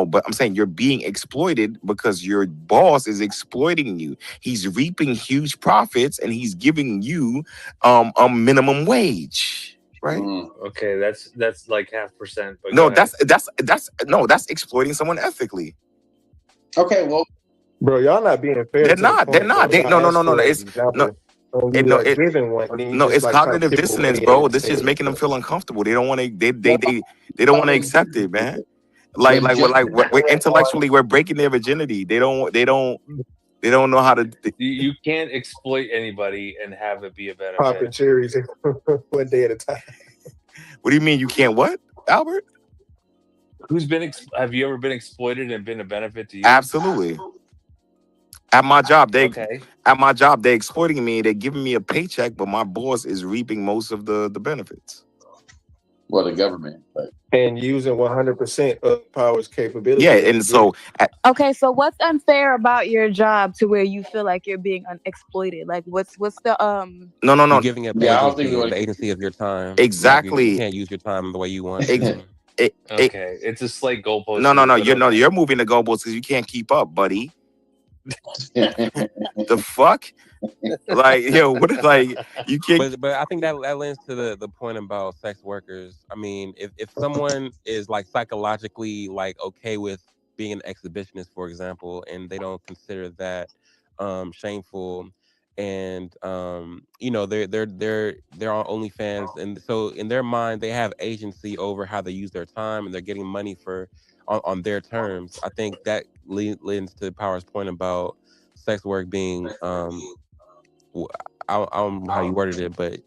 S5: but I'm saying you're being exploited because your boss is exploiting you. He's reaping huge profits and he's giving you a minimum wage, right?
S1: Mhm.
S7: Okay, that's like 0.5%. But
S5: No,
S7: go ahead.
S5: that's exploiting someone ethically.
S1: Okay, well,
S8: Bro, y'all not being fair
S5: They're
S8: to the
S5: not. They're
S8: point, bro.
S5: not. They
S8: Y'all
S5: no.
S8: asked for an
S5: It's no.
S8: example and you
S5: It
S8: given one, and then you
S5: no.
S8: just
S5: It's
S8: like trying to
S5: cognitive
S8: chip
S5: dissonance,
S8: away
S5: bro.
S8: and
S5: This is
S8: say,
S5: making them feel uncomfortable. They don't want to.
S1: well,
S5: They don't want to accept it, man.
S1: when
S5: We're intellectually we're breaking their virginity. They don't know how to.
S7: You can't exploit anybody and have it be a benefit.
S8: popping cherries one day at a time.
S5: What do you mean you can't? What, Albert?
S7: Have you ever been exploited and been a benefit to you?
S5: Absolutely. At my job,
S7: Okay.
S5: they're exploiting me. They're giving me a paycheck, but my boss is reaping most of the benefits.
S1: well, the government, but
S8: And using 100% of Power's capability.
S5: Yeah,
S8: that
S5: and
S8: he
S5: so
S9: Okay, so what's unfair about your job to where you feel like you're being exploited? Like, what's the
S5: no,
S4: You're giving up
S1: yeah, I don't think we
S4: the
S1: want
S4: agency of your time. Like you
S5: exactly.
S4: can't use your time the way you want
S1: to.
S4: to.
S5: It,
S7: Okay. It's a slight goalpost.
S5: no.
S7: move, but okay.
S5: You're moving the goalposts because you can't keep up, buddy. The fuck? Like, yo, what is like you can't
S4: But I think that lends to the point about sex workers. I mean, if someone is like psychologically like okay with being an exhibitionist, for example, and they don't consider that shameful, and they're on OnlyFans, and so in their mind they have agency over how they use their time, and they're getting money on their terms. I think that lends to Power's point about sex work being I don't know how you worded it, but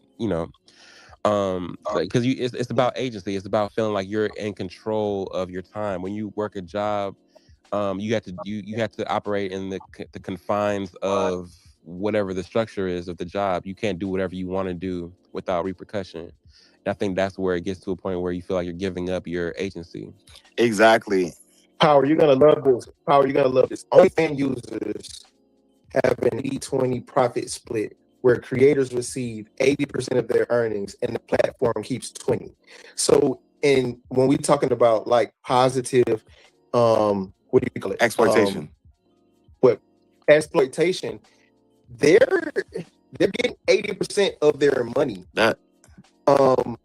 S4: because it's about agency. It's about feeling like you're in control of your time. When you work a job, you have to operate in the confines of whatever the structure is of the job. You can't do whatever you want to do without repercussion. And I think that's where it gets to a point where you feel like you're giving up your agency.
S5: Exactly.
S8: Power, you're gonna love this. Power, you're gonna love this. OnlyFans users have an 80-20 profit split where creators receive 80% of their earnings and the platform keeps 20. So, and when we're talking about like positive, what do you call it?
S5: Exploitation.
S8: Exploitation? They're getting 80% of their money.
S5: That
S8: OnlyFans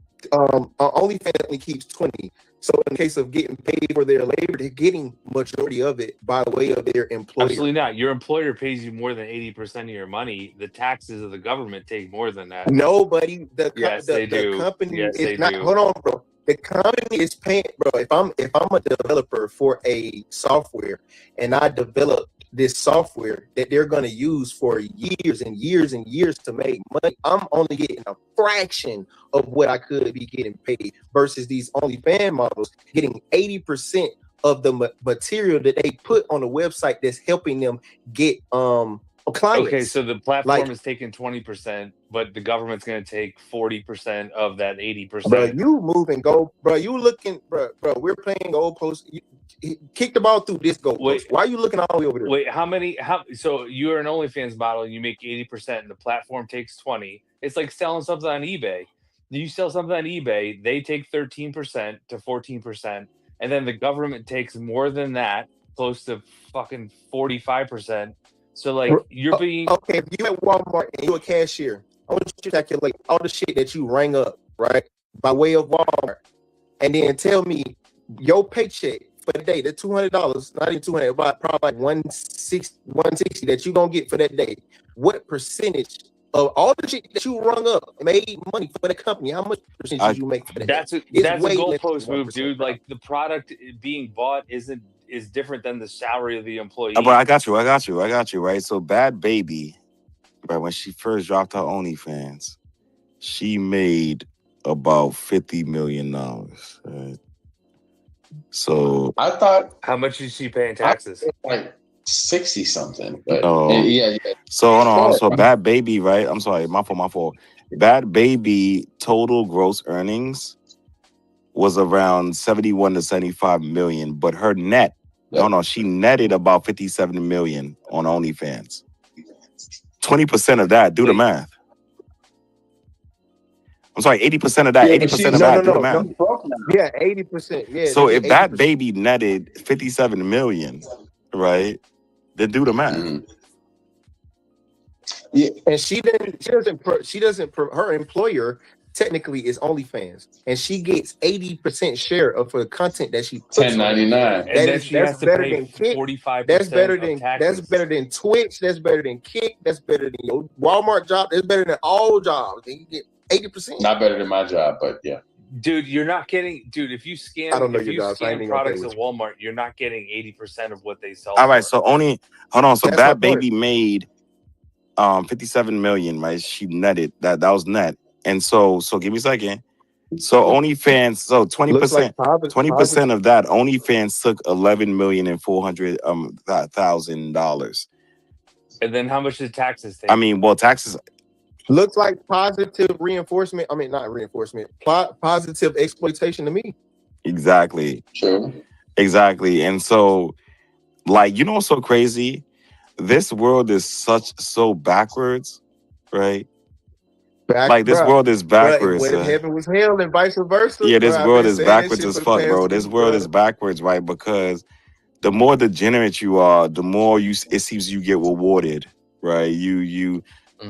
S8: only keeps 20. So in the case of getting paid for their labor, they're getting majority of it by way of their employer.
S7: Absolutely not. Your employer pays you more than 80% of your money. The taxes of the government take more than that.
S8: Nobody.
S7: Yes, they do.
S8: The company
S7: Yes,
S8: is
S7: they
S8: not.
S7: do.
S8: Hold on, bro. The company is paying, bro. If I'm a developer for a software and I develop this software that they're going to use for years and years and years to make money, I'm only getting a fraction of what I could be getting paid versus these OnlyFans models getting 80% of the material that they put on the website that's helping them get clients.
S7: Okay, so the platform is taking 20%, but the government's going to take 40% of that 80%.
S8: Bro, you move and go, bro. You looking, bro. We're playing goalpost. Kick the ball through this goalpost. Why are you looking all the way over there?
S7: Wait, so you're an OnlyFans model and you make 80% and the platform takes 20. It's like selling something on eBay. You sell something on eBay, they take 13% to 14%, and then the government takes more than that, close to fucking 45%. So like you're being
S8: okay. If you at Walmart and you're a cashier, I want you to calculate all the shit that you rang up, right, by way of Walmart, and then tell me your paycheck for the day, the $200, not even 200, but probably like 160 that you gonna get for that day. What percentage of all the shit that you rung up made money for the company? How much percentage you make for that?
S7: That's a goalpost move, dude. Like the product being bought is different than the salary of the employee.
S5: But I got you, right? So Bad Baby, right, when she first dropped her OnlyFans, she made about $50 million. Right? So
S1: I thought,
S7: how much is she paying taxes?
S1: Like 60 something. But
S5: yeah. So hold on. So Bad Baby, right? I'm sorry, my fault. Bad Baby total gross earnings was around 71 to 75 million, but her net, she netted about 57 million on OnlyFans. 20% of that, do the math. I'm sorry, 80% of that, 80% of that, do the math.
S8: Yeah, 80%. Yeah.
S5: So if Bad Baby netted 57 million, right, then do the math.
S1: Mm-hmm.
S8: Yeah, and her employer technically is OnlyFans, and she gets 80% share of her content that she puts
S1: 1099.
S7: And then she has to pay 45%.
S8: That's better than Twitch. That's better than Kick. That's better than your Walmart job. That's better than all jobs. And you get 80%.
S1: Not better than my job, but yeah.
S7: Dude, you're not getting. Dude, if you scan, products at Walmart, you're not getting 80% of what they sell.
S5: All right, so hold on. So Bad Baby made 57 million, right? She netted that was net. And so give me a second. So OnlyFans, so 20% of that, OnlyFans took $11,400,000.
S7: And then how much did taxes take?
S5: I mean, well, taxes
S8: looks like positive reinforcement. I mean, not reinforcement, positive exploitation to me.
S5: Exactly.
S1: Sure.
S5: Exactly. And so, like, you know what's so crazy? This world is so backwards, right? This world is backwards.
S8: What if heaven was hell and vice versa?
S5: Yeah, this world is backwards as fuck, bro. This world is backwards, right? Because the more degenerate you are, the more it seems you get rewarded, right? You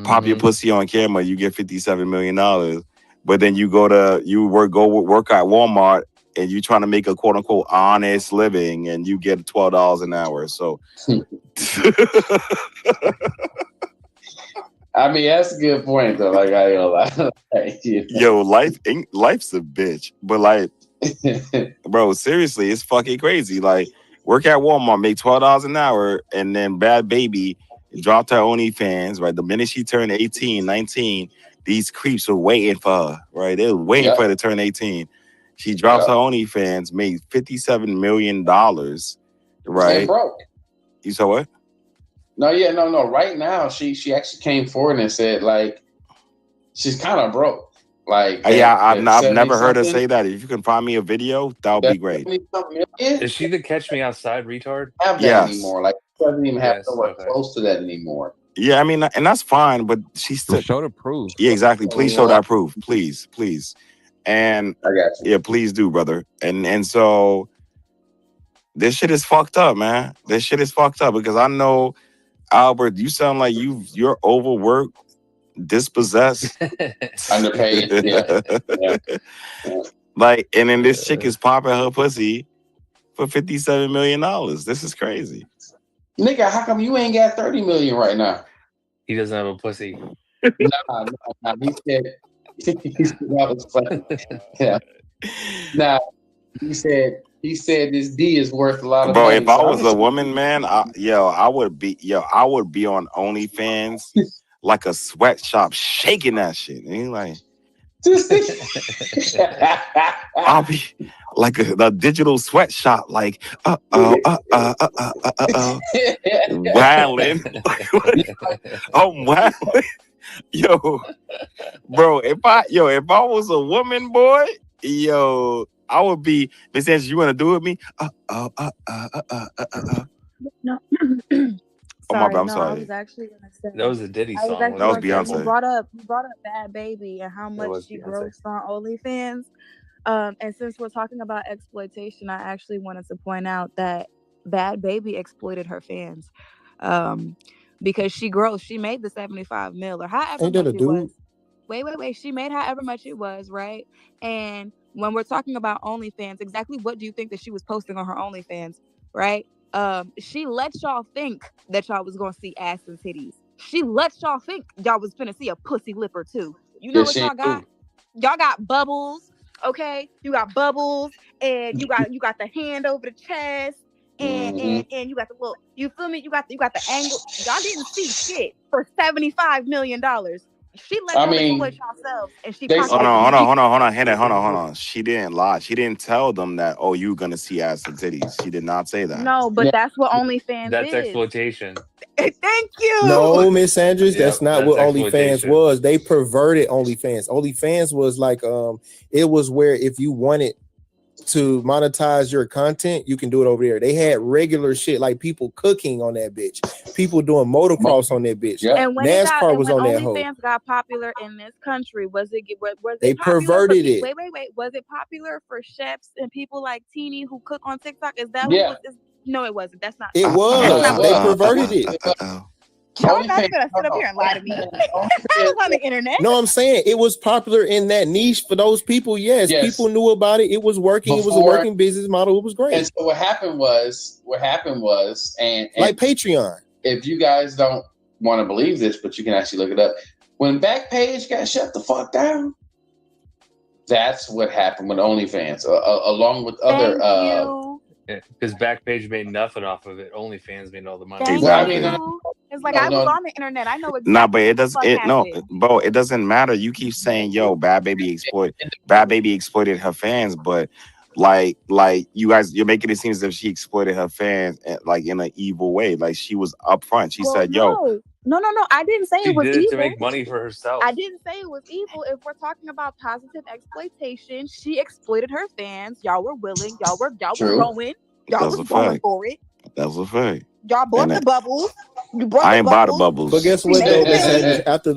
S5: pop your pussy on camera, you get $57 million. But then you work at Walmart and you trying to make a quote unquote honest living and you get $12 an hour. So
S1: I mean, that's a good point though. Like I ain't gonna lie. Like,
S5: Yo, life's a bitch. But like, bro, seriously, it's fucking crazy. Like, work at Walmart, make $12 an hour, and then Bad Baby dropped her OnlyFans, right? The minute she turned 18, 19, these creeps were waiting for her, right? They were waiting for her to turn 18. She drops her OnlyFans, made $57 million, right?
S1: And broke.
S5: You saw what?
S1: No. Right now, she actually came forward and said like she's kind of broke. Like
S5: I've never heard her say that. If you can find me a video, that would be great.
S7: Is she the Catch Me Outside retard?
S1: Have that anymore? Like she doesn't even have somewhere close to that anymore.
S5: Yeah, I mean, and that's fine, but she's still
S4: show the proof.
S5: Yeah, exactly. Please show that proof, please. And
S1: I got you.
S5: Yeah, please do, brother. And so this shit is fucked up, man. This shit is fucked up because I know, Albert, you sound like you're overworked, dispossessed,
S1: underpaid. Yeah.
S5: Like, and then this chick is popping her pussy for $57 million. This is crazy.
S1: Nigga, how come you ain't got 30 million right now?
S7: He doesn't have a pussy.
S1: Nah. He said that was funny. Yeah. Nah, he said this D is worth a lot of money.
S5: Bro, if I was a woman, man, I would be on OnlyFans like a sweatshop shaking that shit. And he's like, I'll be like a digital sweatshop, like wilding. I'm wilding. Yo, bro, if I was a woman, boy, I would be. Miss Angela, you want to do it with me?
S9: No.
S5: I'm sorry.
S9: I was actually gonna say
S7: that was a Diddy song.
S5: That was Beyonce.
S9: You brought up Bad Baby and how much she grossed on OnlyFans. And since we're talking about exploitation, I actually wanted to point out that Bad Baby exploited her fans. Because she made the 75 mil or however
S8: Ain't that
S9: much
S8: a
S9: it
S8: dude?
S9: was. Wait. She made however much it was, right? And when we're talking about OnlyFans, exactly what do you think that she was posting on her OnlyFans, right? She let y'all think that y'all was gonna see ass and titties. She let y'all think y'all was finna see a pussy lip or two. You know what y'all got? Y'all got bubbles, okay? You got bubbles, and you got the hand over the chest, and you got the little. You feel me? You got the angle. Y'all didn't see shit for $75 million. She let y'all exploit yourselves, and she.
S5: Hold on. Hit it. Hold on. She didn't lie. She didn't tell them that. Oh, you're gonna see ass and titties. She did not say that.
S9: No, but that's what OnlyFans
S7: That's
S9: is.
S7: exploitation.
S9: Thank you.
S8: No, Miss Andrews,
S7: Yep,
S8: that's not
S7: that's
S8: what OnlyFans
S7: exploitation.
S8: was. They perverted OnlyFans. OnlyFans was like it was where if you wanted to monetize your content, you can do it over there. They had regular shit like people cooking on that bitch, people doing motocross on that bitch.
S9: And when
S8: NASCAR was on that hoe.
S9: OnlyFans got popular in this country, was it
S8: They perverted it.
S9: Wait. Was it popular for chefs and people like Teeny who cook on TikTok? Is that
S1: Yeah.
S9: what was? No, it wasn't. That's not.
S8: It was. They perverted it.
S9: Y'all not gonna sit up here and lie to me. I was on the internet.
S8: No, I'm saying it was popular in that niche for those people. Yes. People knew about it. It was working. It was a working business model. It was great.
S1: And so what happened was, and
S8: like Patreon.
S1: If you guys don't want to believe this, but you can actually look it up. When Backpage got shut the fuck down, that's what happened with OnlyFans, along with other.
S7: Because Backpage made nothing off of it. OnlyFans made all the money.
S5: Exactly.
S9: It's like I was on the internet. I know exactly.
S5: Nah, but it doesn't. Bro, it doesn't matter. You keep saying, "Yo, Bad Baby exploited her fans," but like you guys, you're making it seem as if she exploited her fans like in an evil way. Like she was upfront. She said, "Yo."
S9: No. I didn't say
S7: She
S9: it was
S7: did
S9: evil.
S7: it to make money for herself.
S9: I didn't say it was evil. If we're talking about positive exploitation, she exploited her fans. Y'all were willing. Y'all were going. Y'all was going for it.
S5: That's a fact.
S9: Y'all bought the bubbles. You brought
S5: I ain't bought the
S8: Bubbles.
S5: bubbles.
S8: But guess what? Though, after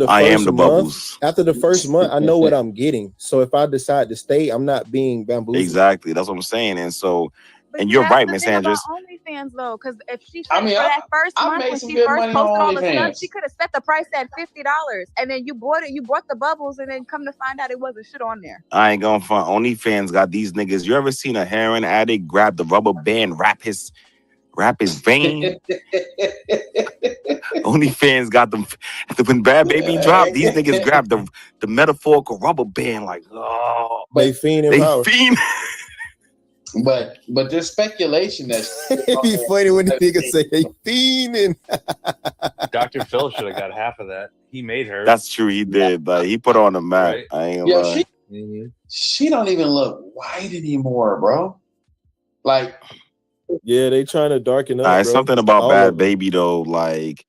S8: the first month, I know what I'm getting. So if I decide to stay, I'm not being bamboozled.
S5: Exactly. That's what I'm saying. And so, and you're right, Miss Andrews.
S9: OnlyFans though, because if she for that first month when she first posted all the stuff, she could have set the price at $50, and then you bought the bubbles, and then come to find out it wasn't shit on there.
S5: I ain't going for OnlyFans got these niggas. You ever seen a heroin addict grab the rubber band, wrap his Rap is vain. OnlyFans got them. When Bad Baby dropped, these niggas grabbed the metaphorical rubber band like, oh,
S8: They fiend and
S5: they
S8: power.
S5: fiend.
S1: But there's speculation that
S8: It'd be funny when the nigga say they fiending.
S7: Dr. Phil should have got half of that. He made her.
S5: That's true. He did. Like he put her on the map.
S7: Right.
S5: I ain't gonna
S1: yo,
S5: lie.
S1: she don't even look white anymore, bro. Like
S8: Yeah, they trying to darken up.
S5: It's
S8: bro.
S5: something about
S8: All
S5: Bad
S8: of it.
S5: Baby though. Like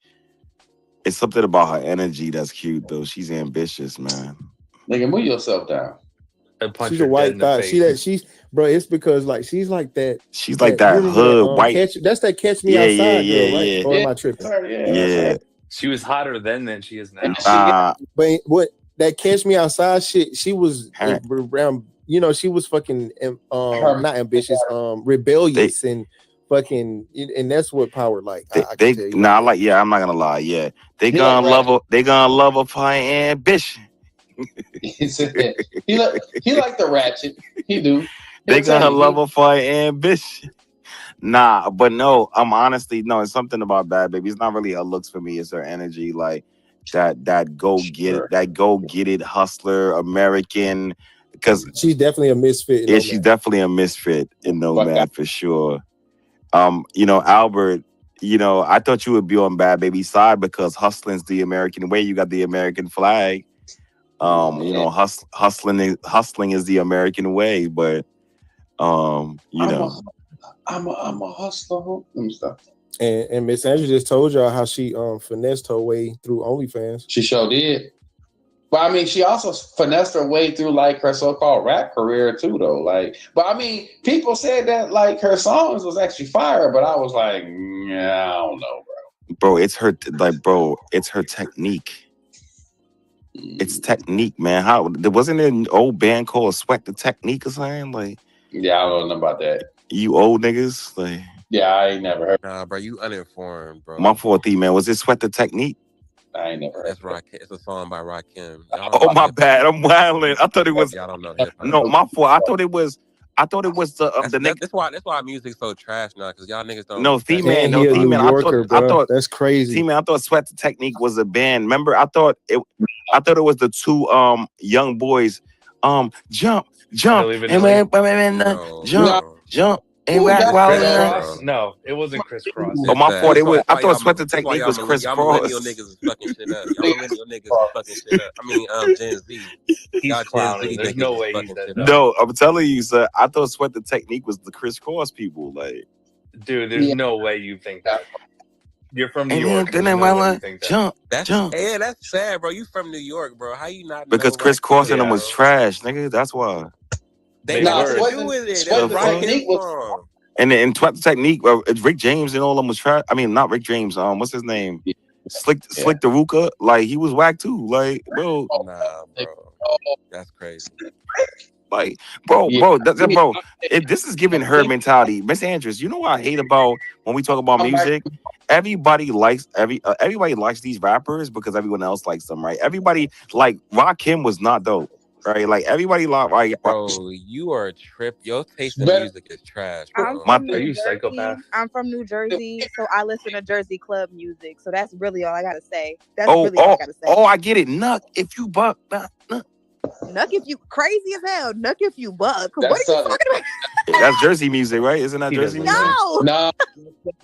S5: it's something about her energy that's cute though. She's ambitious, man.
S1: nigga, move yourself down.
S7: And punch
S8: She's
S7: her
S8: a
S7: dead
S8: white
S7: in the
S8: thought.
S7: face.
S8: She's bro. It's because like she's like that.
S5: She's like that
S8: you remember
S5: hood white.
S8: that's that Catch Me
S5: Yeah,
S8: Outside
S5: yeah,
S8: girl,
S5: yeah,
S8: right?
S5: yeah.
S8: Or am I tripping?
S5: Yeah.
S7: She was hotter then than she is now.
S8: But what that Catch Me Outside shit? She was
S5: Her-
S8: around. You know, she was fucking
S1: Her-
S8: not ambitious, rebellious and fucking, and that's what power like. I can
S5: They
S8: tell you.
S5: nah, like yeah, I'm not gonna lie. Yeah, they
S1: He
S5: gonna
S1: like
S5: love her. They gonna love her for her ambition.
S1: he like the ratchet. He do.
S5: They
S1: He'll tell
S5: gonna
S1: you,
S5: love her for her ambition. Nah, but no, I'm honestly no. It's something about Bad Baby. It's not really her looks for me. It's her energy, like that go get it, that go get it hustler American. Because
S8: she's definitely a misfit.
S5: yeah, she's definitely a misfit in Nomad for sure. You know, Albert. You know, I thought you would be on Bad Baby's side because hustling's the American way. You got the American flag. You know, hustling is the American way, but you know,
S1: I'm a hustler. Let me stop.
S8: And Miss Andrew just told y'all how she finessed her way through OnlyFans.
S1: She sure did. But I mean, she also finessed her way through like her so-called rap career too, though. Like, but I mean, people said that like her songs was actually fire, but I was like, yeah, I don't know,
S5: bro. It's her it's her technique. It's technique, man. How there wasn't an old band called Sweat the Technique or something? Like,
S1: yeah, I don't know about that.
S5: You old niggas, like,
S1: yeah, I ain't never heard.
S4: Nah, bro, you uninformed, bro.
S5: My fault, man. Was it Sweat the Technique?
S1: I ain't never heard.
S4: That's Rakim. It's a song by Rakim.
S5: Oh my bad. I'm wilding. I thought it was.
S4: Y'all don't know hip hop.
S5: No, my fault. I thought it was the next.
S4: That's why music's so trash now, because y'all niggas don't.
S5: No, T-Man. No, T-Man. I thought
S8: that's crazy.
S5: T-Man, I thought Sweat the Technique was a band. Remember, I thought it was the two young boys. Jump, jump. Ain't Rack Wild.
S7: No, it wasn't Chris Cross.
S5: Oh, my fault. It was. I thought Sweat the Technique was Chris
S4: Cross.
S5: Cross.
S4: Niggas is fucking shit up. Y'all millennial niggas is fucking shit up. I mean, Gen Z.
S7: He's clowning. There's no way he's that.
S5: No, I'm telling you, sir. I thought Sweat the Technique was the Chris Cross people. Like,
S7: dude, there's no way you think that. You're from New York.
S5: Jump.
S4: Yeah, that's sad, bro. You from New York, bro. How you not?
S5: Because Chris Cross and them was trash, nigga. That's why.
S4: They were doing it. That's right.
S5: And in Sweat the Technique, Rick James and all of them was trash. I mean, not Rick James. What's his name? Slick the Ruka. Like, he was whack too. Like, bro.
S4: Nah, bro. That's crazy.
S5: Like, bro. This is giving her mentality. Miss Andrews, you know what I hate about when we talk about music? Everybody likes these rappers because everyone else likes them, right? Everybody like Rakim was not dope. Right, like everybody, like,
S4: bro, you are a trip. Your taste in music is trash, bro.
S7: Are you psychopath?
S9: I'm from New Jersey, so I listen to Jersey club music. So that's really all I gotta say. That's really all I gotta say.
S5: Oh, I get it. Nuck if you buck.
S9: Nuck if you crazy as hell. Nuck if you buck. What are you talking about?
S5: That's Jersey music, right? Isn't that Jersey music?
S9: No.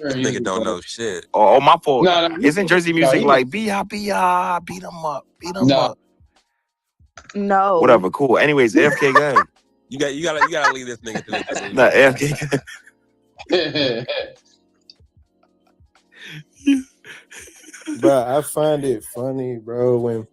S4: Nigga don't know shit.
S5: Oh, my fault.
S1: No.
S5: Isn't Jersey music like B.I.B.I. beat them up?
S9: No.
S5: Whatever, cool. Anyways, AFK guy.
S4: You gotta leave this nigga to this.
S5: Nah, AFK guy.
S8: Bro, I find it funny, bro,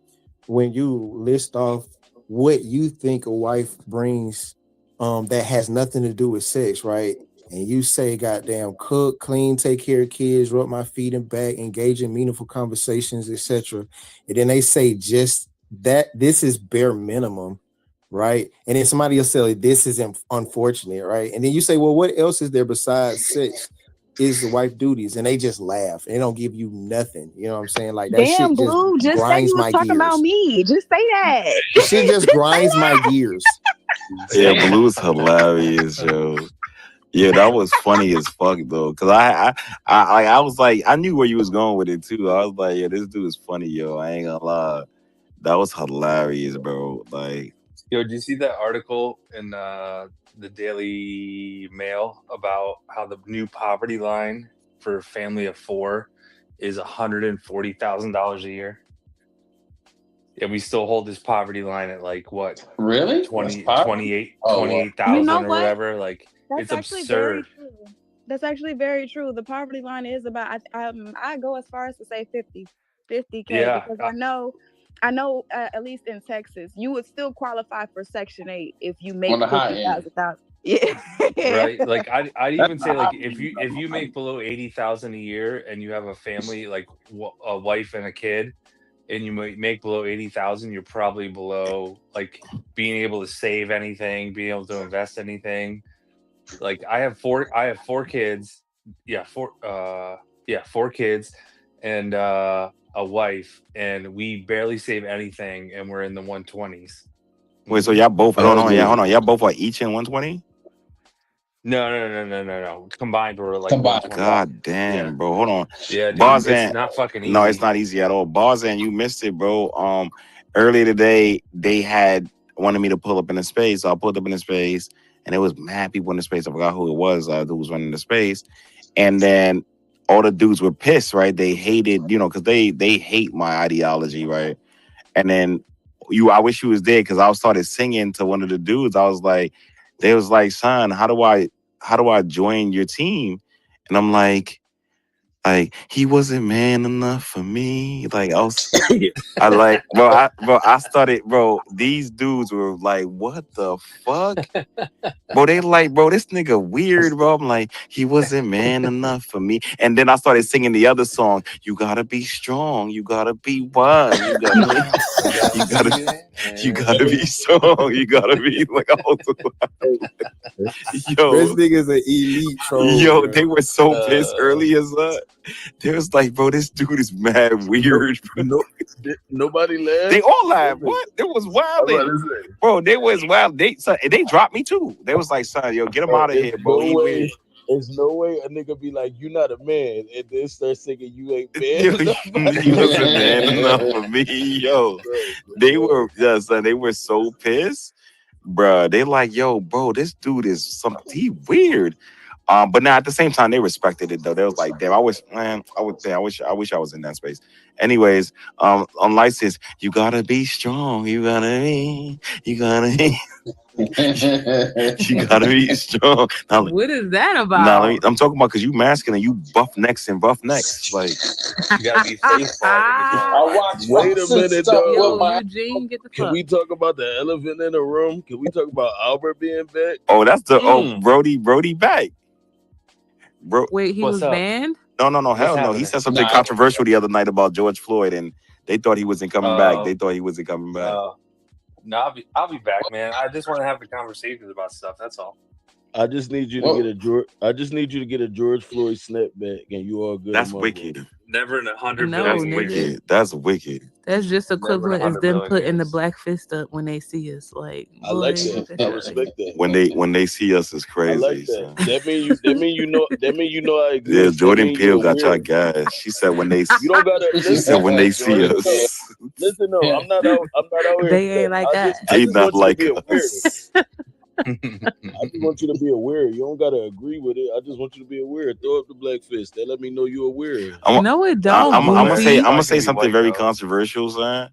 S8: when you list off what you think a wife brings that has nothing to do with sex, right? And you say, goddamn, cook, clean, take care of kids, rub my feet and back, engage in meaningful conversations, etc. And then they say just that this is bare minimum, right? And then somebody else say this is unfortunate, right? And then you say, well, what else is there besides sex is the wife duties? And they just laugh and they don't give you nothing. You know what I'm saying? Like that
S9: damn,
S8: shit
S9: Blue, just say you was talking about me. Just say that.
S8: Shit just grinds my gears.
S5: Yeah, Blue's hilarious, yo. Yeah, that was funny as fuck though. Cause I was like, I knew where you was going with it too. I was like, yeah, this dude is funny, yo. I ain't gonna lie. That was hilarious, bro. Like,
S7: Yo, did you see that article in the Daily Mail about how the new poverty line for a family of 4 is $140,000 a year? And we still hold this poverty line at like what?
S1: Really?
S7: 20,
S1: That's
S7: 28
S1: Oh, wow.
S7: 28,000
S9: You know
S7: or
S9: what?
S7: whatever. Like
S9: That's
S7: it's
S9: actually very
S7: absurd.
S9: true. That's actually very true. The poverty line is about. I go as far as to say 50K
S7: Yeah.
S9: because I know, at least in Texas, you would still qualify for Section 8 if you make
S1: On the high end.
S9: 50,000. Yeah.
S7: Right. Like I'd
S1: That's
S7: even
S1: the
S7: say like
S1: high
S7: if
S1: end.
S7: you make below 80,000 a year and you have a family like a wife and a kid and you make below 80,000, you're probably below like being able to save anything, being able to invest anything. Like I have four kids. Yeah, four kids and a wife, and we barely save anything and we're in the 120s.
S5: wait, so y'all both
S1: Oh,
S5: hold
S1: yeah.
S5: on. Y'all both are each in 120?
S7: No. Combined we're like
S1: Combined.
S7: 120.
S5: God damn,
S7: Yeah.
S5: bro. Hold on.
S7: Yeah, dude.
S5: Barzan,
S7: It's not fucking easy.
S5: no, it's not easy at all. Barzan, you missed it, bro. Earlier today, they had wanted me to pull up in the space. So I pulled up in the space, and it was mad people in the space. I forgot who it was who was running the space. And then all the dudes were pissed, right? They hated, because they hate my ideology, right? And then I wish you was there because I started singing to one of the dudes. They was like, son, how do I join your team? And I'm like, he wasn't man enough for me. Like I started, bro. These dudes were like, what the fuck? Bro, they like, bro, this nigga weird, bro. I'm like, he wasn't man enough for me. And then I started singing the other song. You gotta be strong. You gotta be one. You gotta be strong. You gotta be like, yo,
S10: This nigga's an elite troll.
S5: yo,
S10: bro.
S5: they were so pissed early as that. They was like, bro, this dude is mad weird. Bro.
S10: Nobody laughed.
S5: They all laughed. What? It was wild. Bro, they was wild. They dropped me too. They was like, son, yo, get him out of here, bro. He weird.
S10: There's no way a nigga be like, you not a man, and then start singing you ain't
S5: Yo,
S10: man.
S5: he wasn't man enough for me, yo. They were so pissed, bro. They like, yo, bro, this dude is he weird. But now at the same time, they respected it though. They was like, damn, I wish I was in that space. Anyways, on license, you gotta be strong. You gotta be you gotta be strong. Now,
S11: What is that about?
S5: nah, I'm talking about because you masculine, you buff necks. Like,
S7: You gotta be faithful.
S1: I watch
S10: Wait a minute, dog.
S11: Yo, Eugene, get the
S10: Can
S11: fuck.
S10: we talk about the elephant in the room? Can we talk about Albert being back?
S5: oh, that's Brody back. Bro,
S11: Wait, he
S7: What's
S11: was
S7: up?
S11: banned?
S5: no, hell no. He
S7: happening?
S5: said something
S1: Nah.
S5: controversial the other night about George Floyd, and they thought he wasn't coming back. They thought he wasn't coming back.
S7: No, I'll be back, man. I just want to have the conversations about stuff. That's all.
S10: I just need you to
S1: Whoa.
S10: get a George Floyd snapback, and you all good.
S5: That's
S10: among
S5: wicked.
S10: them.
S7: Never in 100
S11: No,
S5: That's
S7: million
S11: nigga.
S7: years.
S5: wicked. That's wicked.
S11: That's just equivalent as
S7: 100
S11: them
S7: million
S11: putting the
S7: years.
S11: black fist up when they see us. Like,
S10: I like
S11: boy,
S10: that.
S11: get
S10: I
S11: that shit
S10: respect that.
S5: When they see us, it's
S10: I
S5: crazy.
S10: like
S5: son.
S10: that. That mean you know I exist.
S5: Yeah,
S10: That
S5: Jordan
S10: mean
S5: Peele
S10: you're
S5: got y'all
S10: weird.
S5: gas. She said when they
S10: You don't gotta
S5: she
S10: listen.
S5: said when they see
S10: Listen,
S5: us,
S10: listen, no, I'm not out here.
S11: They
S10: for
S11: ain't
S10: that.
S11: like
S10: I
S11: us.
S5: they
S10: just
S5: not
S10: want you to
S5: like
S10: be aware.
S5: us.
S10: I just want you to be aware. You don't gotta agree with it. I just want you to be aware. Throw up the black fist. That let me know you're aware.
S11: No, it don't,
S5: I'm gonna say
S11: Goofy.
S5: something very controversial, son.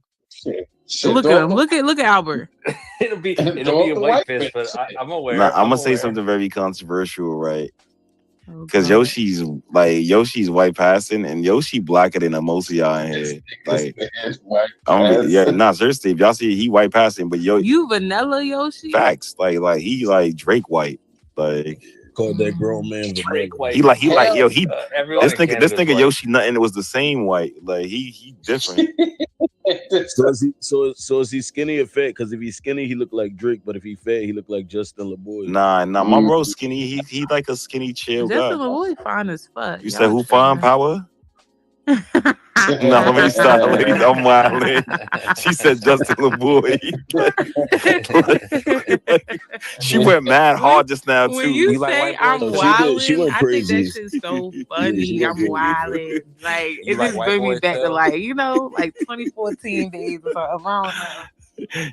S11: Look at him. Look at Albert.
S7: It'll be
S1: Throw
S7: a
S1: up the
S7: white
S1: white
S7: fist, but
S1: fist.
S7: I'm aware.
S5: Nah, I'm gonna say
S7: aware.
S5: something very controversial, right?
S11: Oh,
S5: Because
S11: God.
S5: Yoshi's white passing, and Yoshi blacker than most of y'all in here. Like, seriously, if y'all see he white passing, but
S11: You vanilla Yoshi?
S5: facts, like he like Drake white, like
S10: Called that grown man
S7: Drake white.
S5: he like yo he
S7: Everyone
S5: this
S7: in
S5: nigga
S7: Canada's white.
S5: Yoshi nothing. It was the same white, like he different.
S10: So is he skinny or fat? Because if he's skinny, he look like Drake. But if he fat, he look like Justin LeBoy.
S5: Nah, my bro skinny. He like a skinny chill
S11: Justin
S5: guy.
S11: LeBoy fine as fuck.
S5: You said who fine, Power? No, let me stop. Ladies, I'm wilding. She said Justin LeBoy. She went mad hard just now
S11: When
S5: too.
S11: you
S4: You like
S11: say
S4: white
S11: I'm
S4: boys?
S10: Oh, she did. She
S11: wilding,
S10: went
S11: I think that
S10: crazy.
S11: shit's so
S10: Yeah,
S11: funny.
S10: she went
S11: I'm
S10: crazy.
S11: wilding. Like
S4: You
S11: it
S4: like
S11: just
S4: white
S11: brings me
S4: boys,
S11: back to
S4: Sel?
S11: like, like 2014 days or something. I don't know.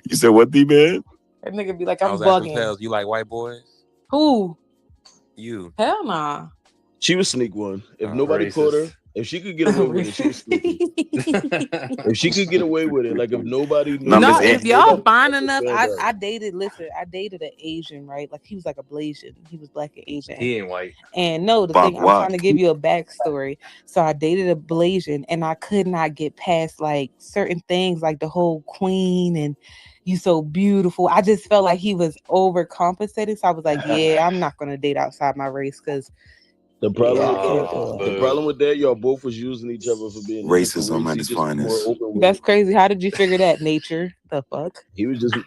S5: You said what, D-Man?
S11: That nigga be like,
S4: I
S11: I'm
S4: was asking
S11: bugging.
S4: Sels, you like white boys?
S11: Who?
S4: You.
S11: Hell nah.
S10: She was sneak one. If nobody caught her,
S7: Racist.
S10: if she could get away with it, she was sneaky. If she could get away with it, like if nobody knew,
S5: No,
S11: No,
S5: Miss
S11: if
S5: An-
S11: y'all
S10: nobody
S11: fine
S10: else
S11: enough,
S10: found out.
S11: I dated. Listen, I dated an Asian, right? Like he was like a Blasian. He was black and Asian.
S7: He ain't white.
S11: And no, the
S5: Fuck
S11: thing I'm
S5: what?
S11: trying to give you a backstory. So I dated a Blasian, and I could not get past like certain things, like the whole queen and you so beautiful. I just felt like he was overcompensating. So I was like, yeah, I'm not gonna date outside my race because
S10: The problem
S11: I
S10: with
S11: can't
S10: that,
S11: do it.
S10: the problem with that, y'all both was using each other for being the
S5: Racism
S10: influence.
S5: at
S10: He
S5: its
S10: just was more
S5: finest.
S10: open with
S11: That's
S10: it.
S11: crazy. How did you figure that? Nature? The fuck?
S10: He was just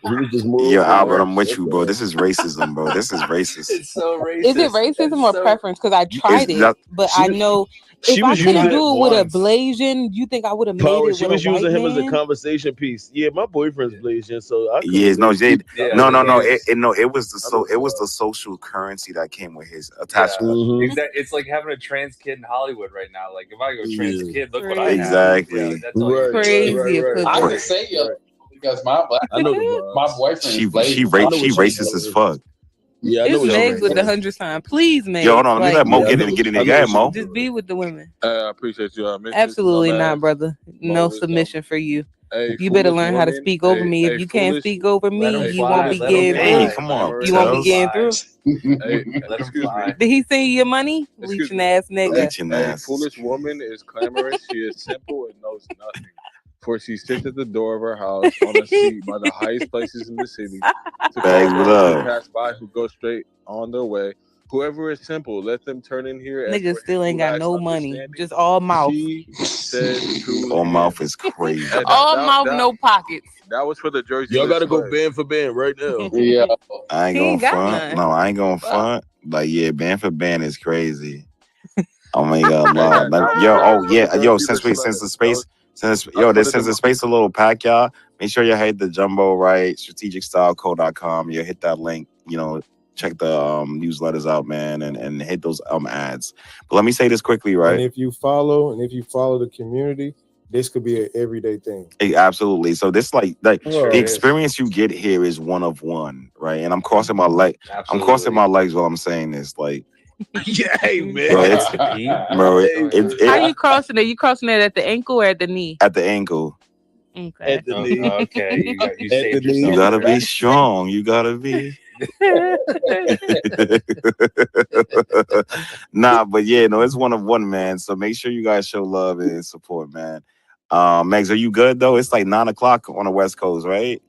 S10: more
S5: Yo,
S10: open
S5: Albert,
S10: with
S5: I'm
S10: it.
S5: with
S10: That's
S5: you, bro.
S10: all.
S5: This is racism, bro. This is racist.
S7: It's so racist.
S11: Is it racism or preference? Because I
S5: It's
S11: tried it,
S5: that,
S11: but
S10: She
S11: I
S10: was
S11: know
S10: she
S11: if I
S10: was
S11: couldn't
S10: using
S11: do it with a
S7: once.
S11: Blasian, you think I would have made
S10: power.
S11: it
S10: She
S11: with a
S10: was using
S11: white
S10: him as a
S11: man?
S10: conversation piece. Yeah, my boyfriend's Blasian, so I could
S5: yes, no,
S10: relate.
S5: Jade.
S7: Yeah,
S5: No, no, no.
S7: here's
S5: It was the
S10: I know
S5: it was
S10: Sal.
S5: the social currency that came with his
S7: yeah.
S5: attachment.
S7: Exactly. It's like having a trans kid in Hollywood right now. Like if I go trans
S10: Yeah.
S7: kid, look what I have.
S5: Exactly.
S7: Yeah, that's all you
S10: Right,
S7: get.
S11: Crazy
S1: I
S5: For,
S1: can
S11: equivalent.
S1: say yo because my
S10: I know the
S1: my
S10: vibes.
S1: boyfriend
S5: she
S1: is Blasian.
S5: she
S10: I know
S5: she
S10: what she's
S5: racist as
S10: doing.
S5: fuck.
S10: Yeah, I know
S11: It's
S10: what
S7: So
S10: she's
S11: Megs with the
S10: doing.
S11: 100 sign. Please,
S5: Yo, hold
S11: Megs.
S5: on. Let me
S11: Like,
S5: let Mo
S10: Yeah,
S5: get in
S10: I
S5: there. Go
S10: know
S5: ahead,
S10: what she's
S5: Mo.
S11: just
S10: doing.
S11: be with the women.
S6: I appreciate you. Mrs.
S11: Absolutely not,
S6: Dumbass.
S11: brother. No
S6: Mo is
S11: submission for you.
S6: a
S11: You better
S6: foolish
S11: learn how to
S6: woman.
S11: speak over me. If
S6: A
S11: you can't
S6: foolish
S11: speak over
S7: Let
S11: me,
S7: him
S6: a
S11: you won't
S7: fly.
S11: be
S6: foolish
S7: Let him
S11: getting
S6: woman
S5: Hey,
S11: through.
S6: is
S5: come on,
S6: clamoring
S11: You won't be
S6: for
S5: Tels.
S11: getting through.
S7: Let him
S6: excuse me.
S7: fly.
S11: Did he send you your money?
S6: Excuse
S11: Leeching
S6: me.
S11: ass nigga.
S5: Leeching
S6: A
S5: ass is
S6: foolish
S5: crazy.
S6: woman is clamoring. She is simple and knows nothing. For she sits at the door of her house on a seat by the highest places in the city to
S5: Bags,
S6: call
S5: what
S6: those who
S5: up?
S6: pass by who go straight on their way. Whoever is simple, let them turn in here. As
S11: Nigga
S6: for
S11: still
S6: him
S11: ain't
S6: who
S11: got
S6: lacks
S11: no money.
S6: understanding,
S11: Just all mouth.
S6: she says to
S5: All mouth
S6: him.
S5: is crazy.
S6: Hey,
S11: All mouth, no pockets.
S6: that was for the Jersey
S10: Y'all gotta
S6: list
S10: go
S6: way.
S10: band for band right now.
S1: Yeah.
S5: I ain't
S11: He
S5: gonna
S11: ain't got
S5: front.
S11: none.
S5: No, I ain't gonna
S11: Fuck.
S5: front. Like, yeah, band for band is crazy. Oh my god,
S6: Hey,
S5: lie.
S6: that was
S5: Yo,
S6: for
S5: oh
S6: the
S5: yeah, yo.
S6: Jersey list
S5: Since
S6: letter.
S5: the space, since
S6: That was for the
S5: since the space a little pack, y'all. Make sure you hit the jumbo right, strategicstyleco.com. You hit that link. You know, check the newsletters out, man, and hit those ads. But let me say this quickly,
S8: And
S5: right?
S8: if you follow the community, this could be an everyday thing.
S5: Absolutely. So this like the
S7: Sure
S10: Oh,
S7: is.
S5: experience you get here is one of one, right? And I'm crossing my leg. I'm crossing
S7: Absolutely.
S5: my legs while I'm saying this. Like,
S10: yeah, hey
S5: bro,
S10: man.
S5: it's
S7: Pete,
S5: bro,
S10: Hey,
S11: How
S10: man.
S11: you crossing it? You crossing it at the ankle or at the knee?
S5: at the ankle.
S11: Okay.
S10: At the knee.
S7: okay, you
S10: At the
S7: saved
S10: knee.
S5: You
S7: yourself
S5: gotta
S7: there.
S5: be strong. You gotta be. Nah, but yeah, no, it's one of one, man. So make sure you guys show love and support, man. Megs, are you good though? It's like 9:00 on the West Coast, right?